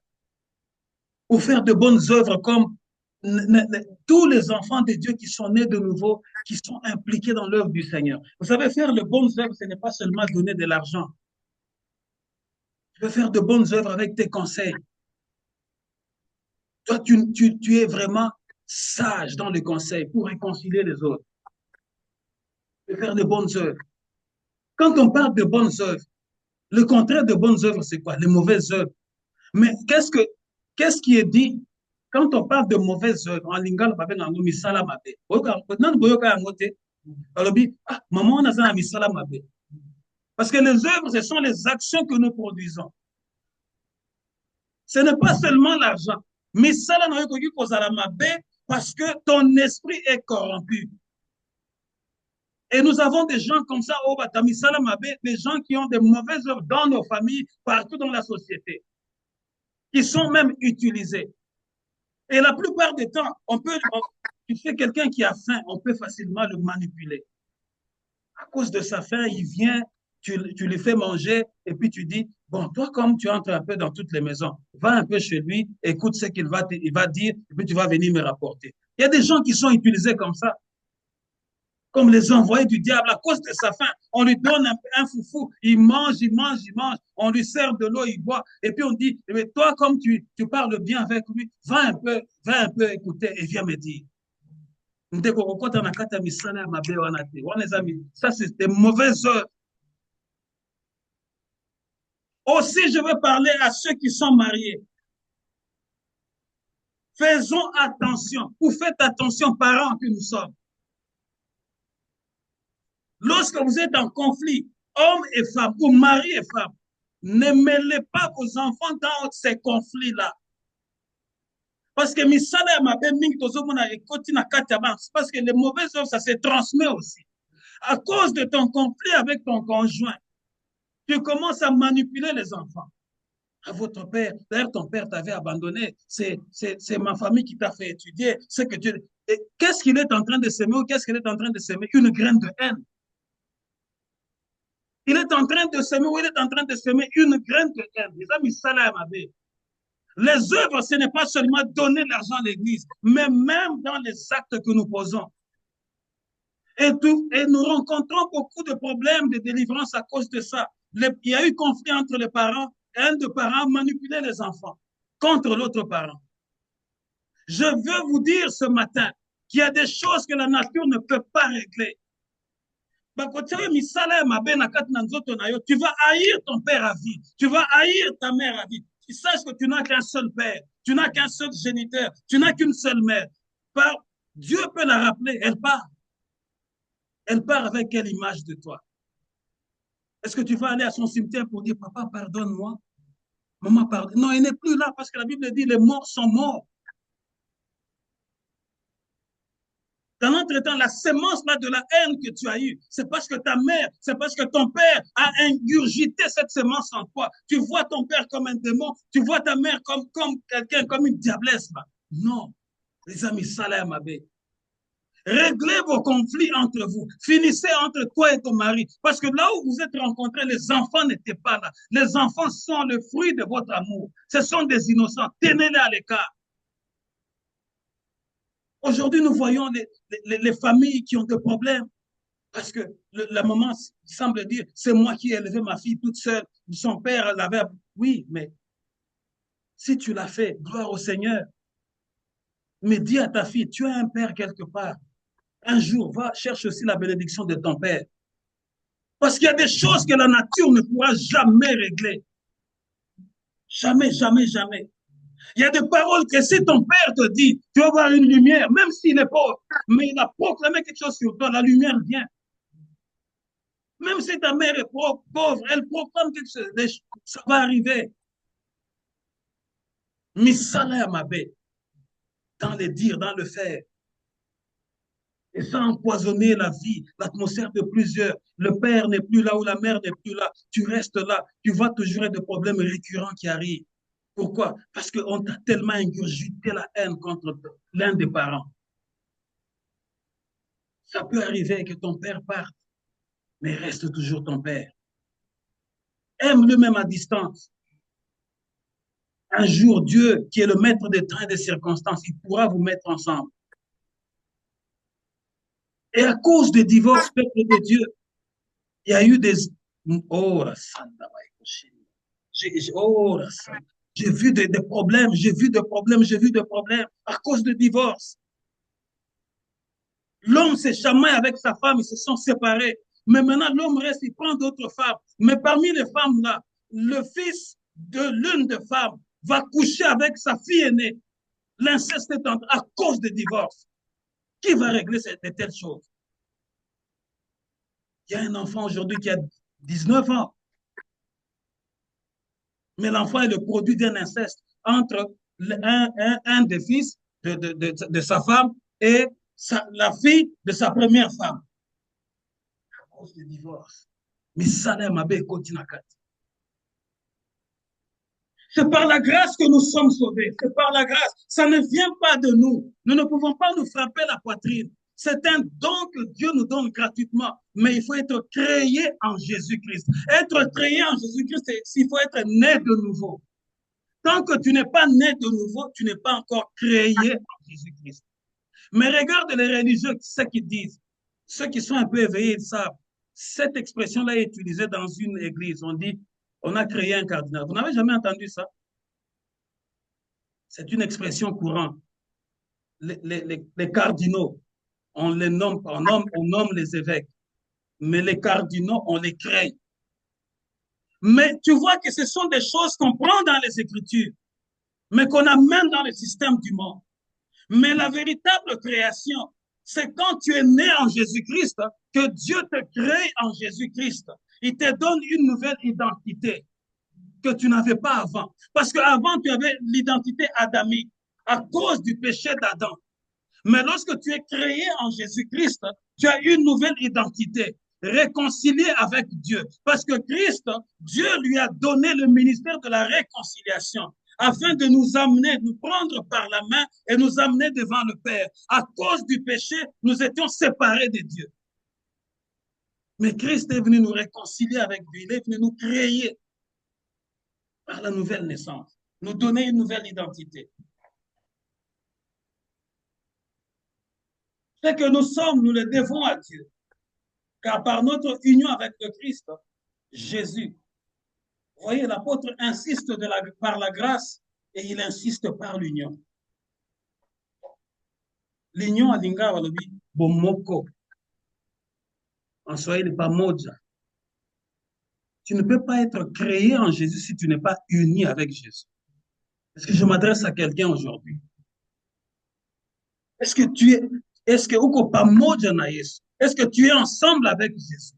Pour faire de bonnes œuvres comme tous les enfants de Dieu qui sont nés de nouveau, qui sont impliqués dans l'œuvre du Seigneur. Vous savez, faire de bonnes œuvres, ce n'est pas seulement donner de l'argent. Tu peux faire de bonnes œuvres avec tes conseils. Toi, tu es vraiment sage dans les conseils pour réconcilier les autres. Tu peux faire de bonnes œuvres. Quand on parle de bonnes œuvres, le contraire de bonnes œuvres, c'est quoi? Les mauvaises œuvres. Mais qu'est-ce qui est dit quand on parle de mauvaises œuvres? En lingala, on a misala mabe. Maman, on a misala mabe. Parce que les œuvres, ce sont les actions que nous produisons. Ce n'est pas seulement l'argent. Misala na yokoki kozala mabe parce que ton esprit est corrompu. Et nous avons des gens comme ça, des gens qui ont des mauvaises œuvres dans nos familles, partout dans la société, qui sont même utilisés. Et la plupart du temps, tu fais quelqu'un qui a faim, on peut facilement le manipuler. À cause de sa faim, il vient, tu lui fais manger, et puis tu dis, bon, toi, comme tu entres un peu dans toutes les maisons, va un peu chez lui, écoute ce qu'il va dire, et puis tu vas venir me rapporter. Il y a des gens qui sont utilisés comme ça, comme les envoyés du diable à cause de sa faim. On lui donne un foufou, il mange, on lui sert de l'eau, il boit, et puis on dit, mais toi, comme tu parles bien avec lui, va un peu écouter et viens me dire. Ça, c'est des mauvaises œuvres. Aussi, je veux parler à ceux qui sont mariés. Faisons attention, ou faites attention, parents que nous sommes. Lorsque vous êtes en conflit, hommes et femmes, ou mari et femme, ne mêlez pas vos enfants dans ces conflits-là. Parce que parce que les mauvaises œuvres, ça se transmet aussi. À cause de ton conflit avec ton conjoint, tu commences à manipuler les enfants. à votre père. D'ailleurs, ton père t'avait abandonné. C'est ma famille qui t'a fait étudier. C'est que tu... Qu'est-ce qu'il est en train de s'aimer ou qu'est-ce qu'il est en train de s'aimer? Une graine de haine. Il est en train de s'aimer ou il est en train de s'aimer une graine de haine. Les amis, salam abe. Les œuvres, ce n'est pas seulement donner l'argent à l'église, mais même dans les actes que nous posons. Et nous rencontrons beaucoup de problèmes de délivrance à cause de ça. Il y a eu conflit entre les parents et un des parents manipulait les enfants contre l'autre parent. Je veux vous dire ce matin qu'il y a des choses que la nature ne peut pas régler. Tu vas haïr ton père à vie. Tu vas haïr ta mère à vie. Tu saches que tu n'as qu'un seul père. Tu n'as qu'un seul géniteur. Tu n'as qu'une seule mère. Dieu peut la rappeler. Elle part. Elle part avec quelle image de toi? Est-ce que tu vas aller à son cimetière pour dire, papa, pardonne-moi? Maman, pardonne. Non, il n'est plus là parce que la Bible dit, les morts sont morts. Dans notre temps, la sémence là de la haine que tu as eue, c'est parce que ta mère, c'est parce que ton père a ingurgité cette sémence en toi. Tu vois ton père comme un démon, tu vois ta mère comme quelqu'un, comme une diablesse. Là. Non, les amis, salam abe. Réglez vos conflits entre vous. Finissez entre toi et ton mari. Parce que là où vous êtes rencontrés, les enfants n'étaient pas là. Les enfants sont le fruit de votre amour. Ce sont des innocents. Tenez-les à l'écart. Aujourd'hui, nous voyons les familles qui ont des problèmes parce que la maman semble dire, c'est moi qui ai élevé ma fille toute seule. Son père l'avait... Oui, mais si tu l'as fait, gloire au Seigneur. Mais dis à ta fille, tu as un père quelque part. Un jour, va chercher aussi la bénédiction de ton père. Parce qu'il y a des choses que la nature ne pourra jamais régler. Jamais, jamais, jamais. Il y a des paroles que si ton père te dit, tu vas voir une lumière, même s'il est pauvre, mais il a proclamé quelque chose sur toi, la lumière vient. Même si ta mère est pauvre, elle proclame quelque chose, ça va arriver. Misala Mabé, dans les dires, dans le faire. Et ça a empoisonné la vie, l'atmosphère de plusieurs. Le père n'est plus là ou la mère n'est plus là. Tu restes là. Tu vas toujours avoir des problèmes récurrents qui arrivent. Pourquoi? Parce qu'on t'a tellement ingurgité la haine contre l'un des parents. Ça peut arriver que ton père parte, mais reste toujours ton père. Aime-le même à distance. Un jour, Dieu, qui est le maître des temps et des circonstances, il pourra vous mettre ensemble. Et à cause des divorces, peuple de Dieu, il y a eu des... Oh, j'ai vu des problèmes, j'ai vu des problèmes à cause de divorce. L'homme s'est chamaillé avec sa femme, ils se sont séparés. Mais maintenant, l'homme reste, il prend d'autres femmes. Mais parmi les femmes-là, le fils de l'une des femmes va coucher avec sa fille aînée. L'inceste est à cause de divorce. Qui va régler de telles choses? Il y a un enfant aujourd'hui qui a 19 ans. Mais l'enfant est le produit d'un inceste entre un des fils de sa femme et la fille de sa première femme. À cause du divorce. Mais Salem Abe Kotinakat. C'est par la grâce que nous sommes sauvés. C'est par la grâce. Ça ne vient pas de nous. Nous ne pouvons pas nous frapper la poitrine. C'est un don que Dieu nous donne gratuitement. Mais il faut être créé en Jésus-Christ. Être créé en Jésus-Christ, il faut être né de nouveau. Tant que tu n'es pas né de nouveau, tu n'es pas encore créé en Jésus-Christ. Mais regarde les religieux, ce qu'ils disent. Ceux qui sont un peu éveillés, ils savent. Cette expression-là est utilisée dans une église. On dit, on a créé un cardinal. Vous n'avez jamais entendu ça? C'est une expression courante. Les cardinaux, on les nomme, on nomme les évêques. Mais les cardinaux, on les crée. Mais tu vois que ce sont des choses qu'on prend dans les Écritures, mais qu'on amène dans le système du monde. Mais la véritable création, c'est quand tu es né en Jésus-Christ, que Dieu te crée en Jésus-Christ. Il te donne une nouvelle identité que tu n'avais pas avant. Parce qu'avant, tu avais l'identité adamique à cause du péché d'Adam. Mais lorsque tu es créé en Jésus-Christ, tu as une nouvelle identité. réconcilié avec Dieu. Parce que Christ, Dieu lui a donné le ministère de la réconciliation afin de nous amener, nous prendre par la main et nous amener devant le Père. À cause du péché, nous étions séparés de Dieu. Mais Christ est venu nous réconcilier avec Dieu. Il est venu nous créer par la nouvelle naissance, nous donner une nouvelle identité. Ce que nous sommes, nous le devons à Dieu. Car par notre union avec le Christ, Jésus, vous voyez, l'apôtre insiste par la grâce et il insiste par l'union. L'union à Linga Walobi, Bomoko. En Swahili, pas moja. Tu ne peux pas être créé en Jésus si tu n'es pas uni avec Jésus. Est-ce que je m'adresse à quelqu'un aujourd'hui? Est-ce que tu es, est-ce que est-ce que tu es ensemble avec Jésus?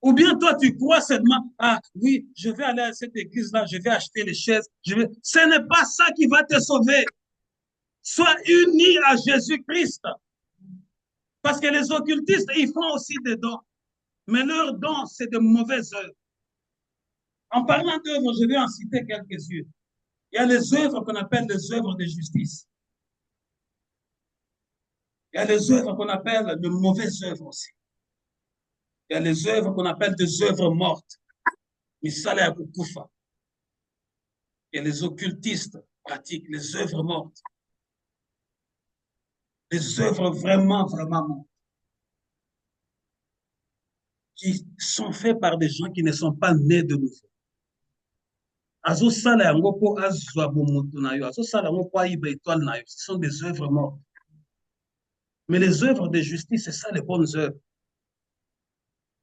Ou bien toi, tu crois seulement, ah oui, je vais aller à cette église-là, je vais acheter les chaises. Ce n'est pas ça qui va te sauver. Sois uni à Jésus-Christ. Parce que les occultistes, ils font aussi des dons. Mais leurs dons, c'est de mauvaises œuvres. En parlant d'œuvres, je vais en citer quelques-unes. Il y a les œuvres qu'on appelle les œuvres de justice. Il y a les œuvres qu'on appelle de mauvaises œuvres aussi. Il y a les œuvres qu'on appelle des œuvres mortes. Misale ya kukufa. Et les occultistes pratiquent les œuvres mortes. Les œuvres vraiment, vraiment mortes. Qui sont faites par des gens qui ne sont pas nés de nouveau. Ce sont des œuvres mortes. Mais les œuvres de justice, c'est ça les bonnes œuvres.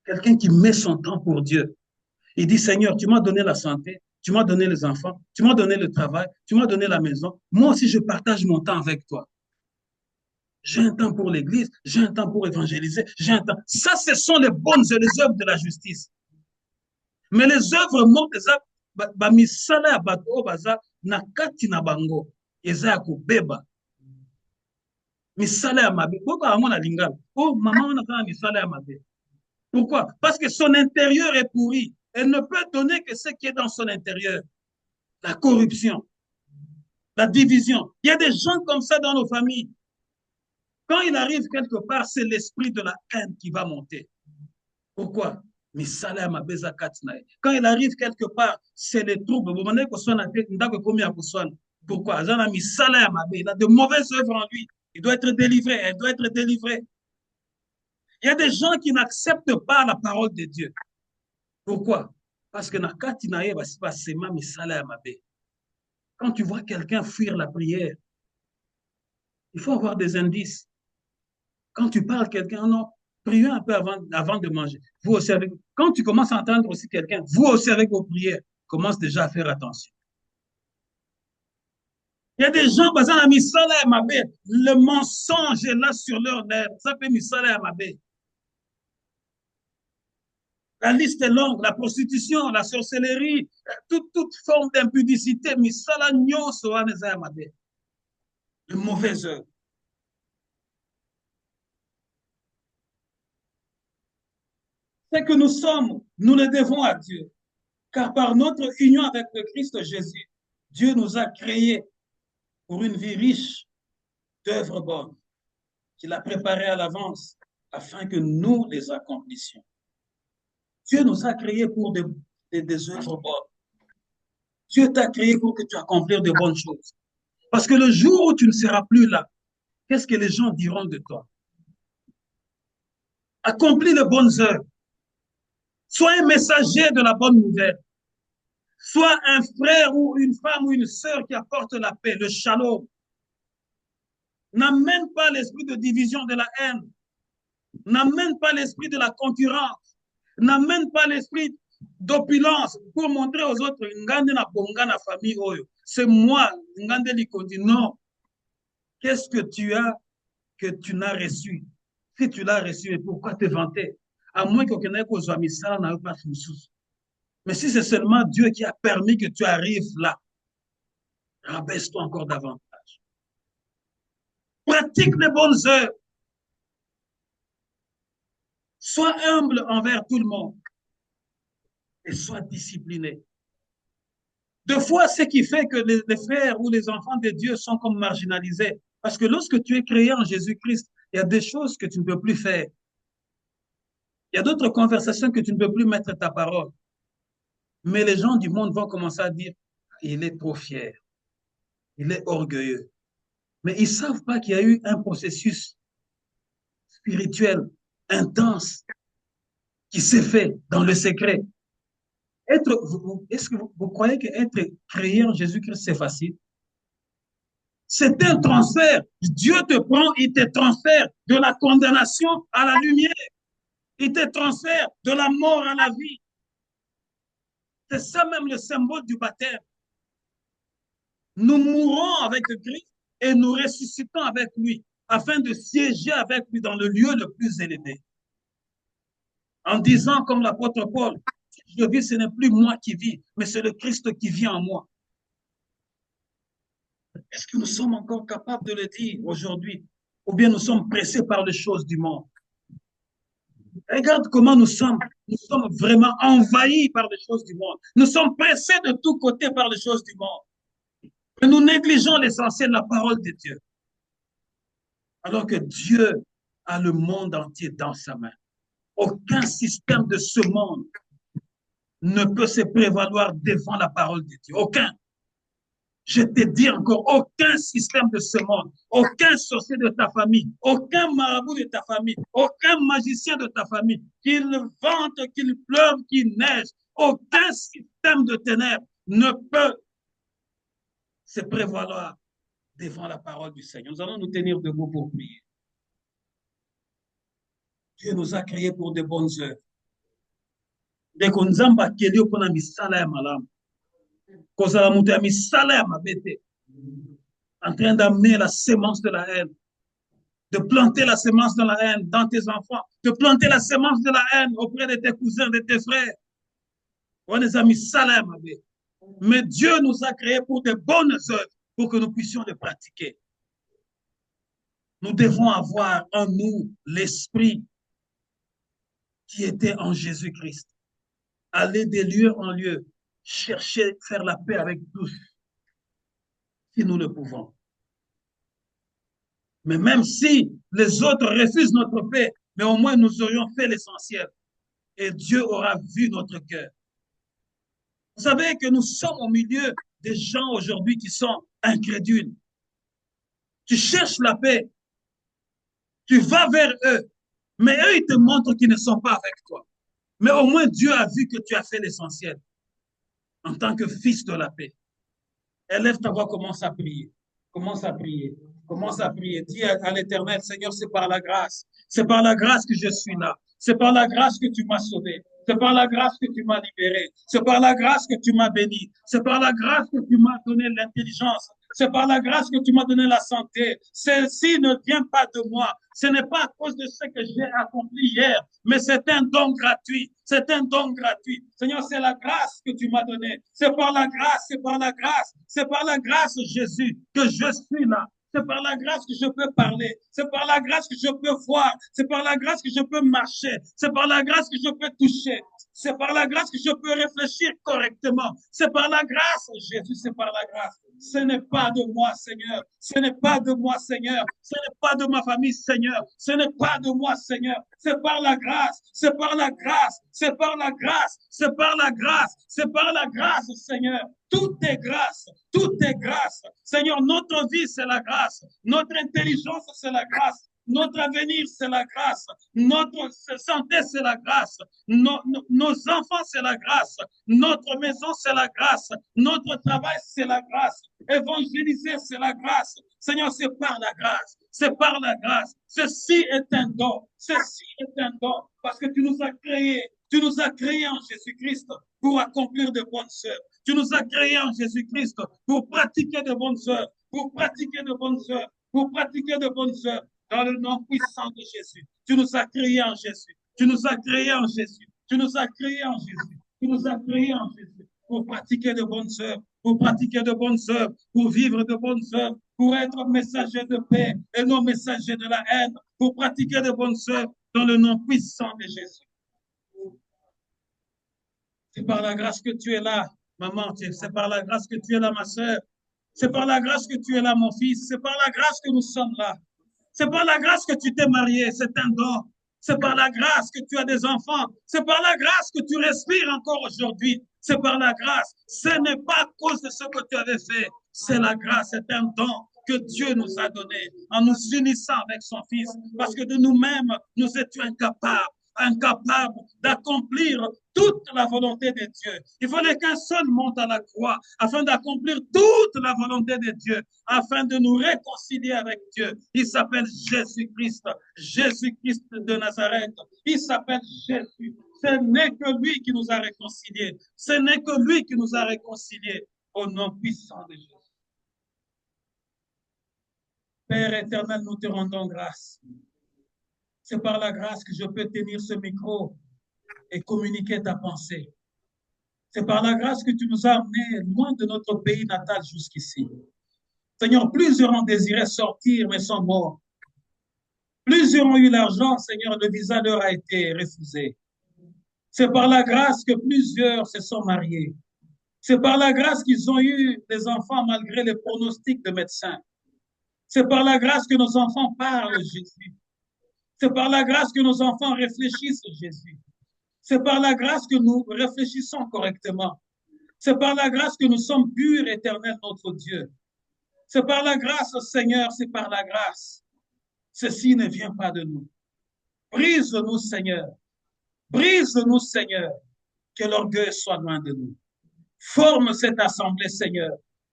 Quelqu'un qui met son temps pour Dieu. Il dit, Seigneur, tu m'as donné la santé, tu m'as donné les enfants, tu m'as donné le travail, tu m'as donné la maison. Moi aussi, je partage mon temps avec toi. J'ai un temps pour l'église, j'ai un temps pour évangéliser, j'ai un temps. Ça, ce sont les bonnes les œuvres de la justice. Mais les œuvres mortes, misala ya bato oyo baza na kati na bango eza ya kobeba misala ya mabe. Pourquoi bango na lingala? Oh, maman wana kaka misala ya mabe. Pourquoi? Parce que son intérieur est pourri. Elle ne peut donner que ce qui est dans son intérieur. La corruption, la division. Il y a des gens comme ça dans nos familles. Quand il arrive quelque part, c'est l'esprit de la haine qui va monter. Pourquoi? Quand il arrive quelque part, c'est les troubles. Pourquoi? Il a de mauvaises œuvres en lui. Il doit être délivré. Elle doit être délivrée. Il y a des gens qui n'acceptent pas la parole de Dieu. Pourquoi? Parce que quand tu vois quelqu'un fuir la prière, il faut avoir des indices. Quand tu parles à quelqu'un, non, priez un peu avant de manger. Vous aussi avec, quand tu commences à entendre aussi quelqu'un, vous aussi avec vos prières, commence déjà à faire attention. Il y a des gens, le mensonge est là sur leur lèvres. Ça peut misala mabe. La liste est longue, la prostitution, la sorcellerie, toute forme d'impudicité, misala nyoso aneza mabe. De mauvaises œuvres. Ce que nous sommes, nous le devons à Dieu. Car par notre union avec le Christ Jésus, Dieu nous a créés pour une vie riche d'œuvres bonnes qu'il a préparées à l'avance afin que nous les accomplissions. Dieu nous a créés pour des œuvres bonnes. Dieu t'a créé pour que tu accomplisses de bonnes choses. Parce que le jour où tu ne seras plus là, qu'est-ce que les gens diront de toi? Accomplis les bonnes œuvres. Sois un messager de la bonne nouvelle. Sois un frère ou une femme ou une sœur qui apporte la paix, le shalom. N'amène pas l'esprit de division, de la haine. N'amène pas l'esprit de la concurrence. N'amène pas l'esprit d'opulence pour montrer aux autres c'est moi, non. Qu'est-ce que tu as que tu n'as reçu? Si tu l'as reçu, pourquoi te vanter? À moins que mais si c'est seulement Dieu qui a permis que tu arrives là, rabaisse-toi encore davantage. Pratique les bonnes œuvres. Sois humble envers tout le monde et sois discipliné. Deux fois, ce qui fait que les frères ou les enfants de Dieu sont comme marginalisés. Parce que lorsque tu es créé en Jésus-Christ, il y a des choses que tu ne peux plus faire. Il y a d'autres conversations que tu ne peux plus mettre ta parole. Mais les gens du monde vont commencer à dire, il est trop fier, il est orgueilleux. Mais ils ne savent pas qu'il y a eu un processus spirituel intense qui s'est fait dans le secret. Est-ce que vous croyez qu'être créé en Jésus-Christ, c'est facile? C'est un transfert. Dieu te prend, il te transfère de la condamnation à la lumière. Il te transfère de la mort à la vie. C'est ça même le symbole du baptême. Nous mourons avec Christ et nous ressuscitons avec lui afin de siéger avec lui dans le lieu le plus élevé. En disant comme l'apôtre Paul, je vis, ce n'est plus moi qui vis, mais c'est le Christ qui vit en moi. Est-ce que nous sommes encore capables de le dire aujourd'hui? Ou bien nous sommes pressés par les choses du monde? Regarde comment nous sommes. Nous sommes vraiment envahis par les choses du monde. Nous sommes pressés de tous côtés par les choses du monde. Et nous négligeons l'essentiel, la parole de Dieu. Alors que Dieu a le monde entier dans sa main. Aucun système de ce monde ne peut se prévaloir devant la parole de Dieu. Aucun. Je te dis encore, aucun système de ce monde, aucun sorcier de ta famille, aucun marabout de ta famille, aucun magicien de ta famille, qu'il vente, qu'il pleuve, qu'il neige, aucun système de ténèbres ne peut se prévaloir devant la parole du Seigneur. Nous allons nous tenir debout pour prier. Dieu nous a créés pour de bonnes œuvres. Dès qu'on nous a bakeli au pona misala ya malamu. Kozala mutu ya misala ya mabete. En train d'amener la sémence de la haine. De planter la sémence de la haine dans tes enfants. De planter la sémence de la haine auprès de tes cousins, de tes frères. On les a mis misala ya mabete. Mais Dieu nous a créés pour de bonnes œuvres, pour que nous puissions les pratiquer. Nous devons avoir en nous l'esprit qui était en Jésus-Christ. Aller de lieu en lieu, chercher, faire la paix avec tous, si nous le pouvons. Mais même si les autres refusent notre paix, mais au moins nous aurions fait l'essentiel. Et Dieu aura vu notre cœur. Vous savez que nous sommes au milieu des gens aujourd'hui qui sont incrédules. Tu cherches la paix, tu vas vers eux, mais eux, ils te montrent qu'ils ne sont pas avec toi. Mais au moins, Dieu a vu que tu as fait l'essentiel en tant que fils de la paix. Élève ta voix, commence à prier. Commence à prier. Commence à prier. Dis à l'Éternel, Seigneur, c'est par la grâce. C'est par la grâce que je suis là. C'est par la grâce que tu m'as sauvé. C'est par la grâce que tu m'as libéré. C'est par la grâce que tu m'as béni. C'est par la grâce que tu m'as donné l'intelligence. C'est par la grâce que tu m'as donné la santé. Celle-ci ne vient pas de moi. Ce n'est pas à cause de ce que j'ai accompli hier, mais c'est un don gratuit. C'est un don gratuit. Seigneur, c'est la grâce que tu m'as donnée. C'est par la grâce, c'est par la grâce, c'est par la grâce, Jésus, que je suis là. C'est par la grâce que je peux parler. C'est par la grâce que je peux voir. C'est par la grâce que je peux marcher. C'est par la grâce que je peux toucher. C'est par la grâce que je peux réfléchir correctement. C'est par la grâce, Jésus, c'est par la grâce. Ce n'est pas de moi, Seigneur. Ce n'est pas de moi, Seigneur. Ce n'est pas de ma famille, Seigneur. Ce n'est pas de moi, Seigneur. C'est par la grâce. C'est par la grâce. C'est par la grâce. C'est par la grâce. C'est par la grâce, Seigneur. Tout est grâce. Tout est grâce. Seigneur, notre vie, c'est la grâce. Notre intelligence, c'est la grâce. Notre avenir, c'est la grâce. Notre santé, c'est la grâce. Nos enfants, c'est la grâce. Notre maison, c'est la grâce. Notre travail, c'est la grâce. Évangéliser, c'est la grâce. Seigneur, c'est par la grâce. C'est par la grâce. Ceci est un don. Ceci est un don. Parce que tu nous as créés. Tu nous as créés en Jésus-Christ pour accomplir de bonnes œuvres. Tu nous as créés en Jésus-Christ pour pratiquer de bonnes œuvres. Pour pratiquer de bonnes œuvres. Pour pratiquer de bonnes œuvres. Dans le nom puissant de Jésus. Tu nous as créés en Jésus. Tu nous as créés en Jésus. Tu nous as créés en Jésus. Tu nous as créés en Jésus pour pratiquer de bonnes œuvres, pour pratiquer de bonnes œuvres, pour vivre de bonnes œuvres, pour être messager de paix et non messager de la haine, pour pratiquer de bonnes œuvres, dans le nom puissant de Jésus. C'est par la grâce que tu es là, maman. C'est par la grâce que tu es là, ma soeur. C'est par la grâce que tu es là, mon fils. C'est par la grâce que nous sommes là. C'est par la grâce que tu t'es marié. C'est un don. C'est par la grâce que tu as des enfants. C'est par la grâce que tu respires encore aujourd'hui. C'est par la grâce. Ce n'est pas à cause de ce que tu avais fait. C'est la grâce. C'est un don que Dieu nous a donné en nous unissant avec son Fils. Parce que de nous-mêmes, nous étions incapables d'accomplir toute la volonté de Dieu. Il fallait qu'un seul monte à la croix afin d'accomplir toute la volonté de Dieu, afin de nous réconcilier avec Dieu. Il s'appelle Jésus-Christ, Jésus-Christ de Nazareth. Il s'appelle Jésus. Ce n'est que lui qui nous a réconciliés. Ce n'est que lui qui nous a réconciliés au nom puissant de Jésus. Père éternel, nous te rendons grâce. C'est par la grâce que je peux tenir ce micro et communiquer ta pensée. C'est par la grâce que tu nous as amenés loin de notre pays natal jusqu'ici. Seigneur, plusieurs ont désiré sortir, mais sont morts. Plusieurs ont eu l'argent, Seigneur, le visa leur a été refusé. C'est par la grâce que plusieurs se sont mariés. C'est par la grâce qu'ils ont eu des enfants malgré les pronostics de médecins. C'est par la grâce que nos enfants parlent Jésus. C'est par la grâce que nos enfants réfléchissent Jésus. C'est par la grâce que nous réfléchissons correctement. C'est par la grâce que nous sommes purs, éternel, notre Dieu. C'est par la grâce, Seigneur, c'est par la grâce. Ceci ne vient pas de nous. Brise-nous, Seigneur. Brise-nous, Seigneur. Que l'orgueil soit loin de nous. Forme cette assemblée, Seigneur,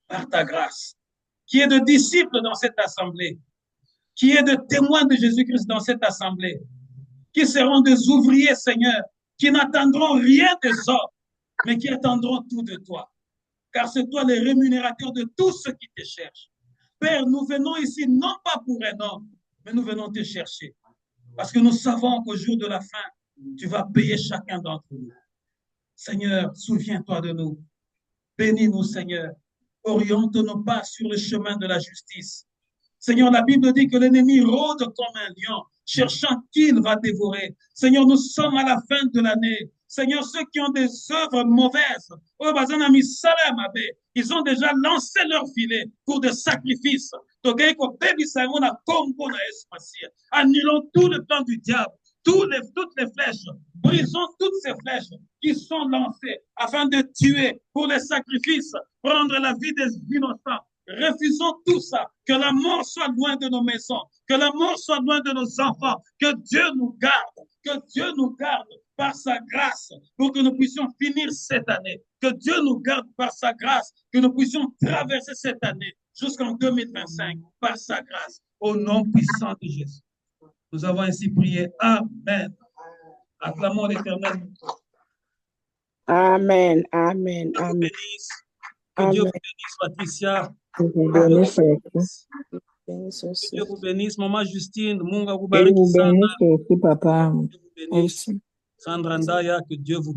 par ta grâce. Qui est de disciples dans cette assemblée. Qui est de témoins de Jésus-Christ dans cette assemblée. Qui seront des ouvriers, Seigneur, qui n'attendront rien des autres, mais qui attendront tout de toi. Car c'est toi le rémunérateur de tous ceux qui te cherchent. Père, nous venons ici non pas pour un homme, mais nous venons te chercher. Parce que nous savons qu'au jour de la fin, tu vas payer chacun d'entre nous. Seigneur, souviens-toi de nous. Bénis-nous, Seigneur. Oriente-nous pas sur le chemin de la justice. Seigneur, la Bible dit que l'ennemi rôde comme un lion, cherchant qui il va dévorer. Seigneur, nous sommes à la fin de l'année. Seigneur, ceux qui ont des œuvres mauvaises, ils ont déjà lancé leur filet pour des sacrifices. Annulons tout le plan du diable, toutes les flèches, brisons toutes ces flèches qui sont lancées afin de tuer pour les sacrifices, prendre la vie des innocents. Refusons tout ça, que la mort soit loin de nos maisons, que la mort soit loin de nos enfants, que Dieu nous garde par sa grâce pour que nous puissions finir cette année, que Dieu nous garde par sa grâce, que nous puissions traverser cette année jusqu'en 2025 par sa grâce, au nom puissant de Jésus. Nous avons ainsi prié. Amen. Acclamons l'Éternel. Amen, amen, amen. Que Dieu vous bénisse, Patricia. Que vous bénisse. Que Dieu vous bénisse, Maman Justine. Que vous bénisse aussi, papa. Merci. Sandra Ndaya, que Dieu vous bénisse.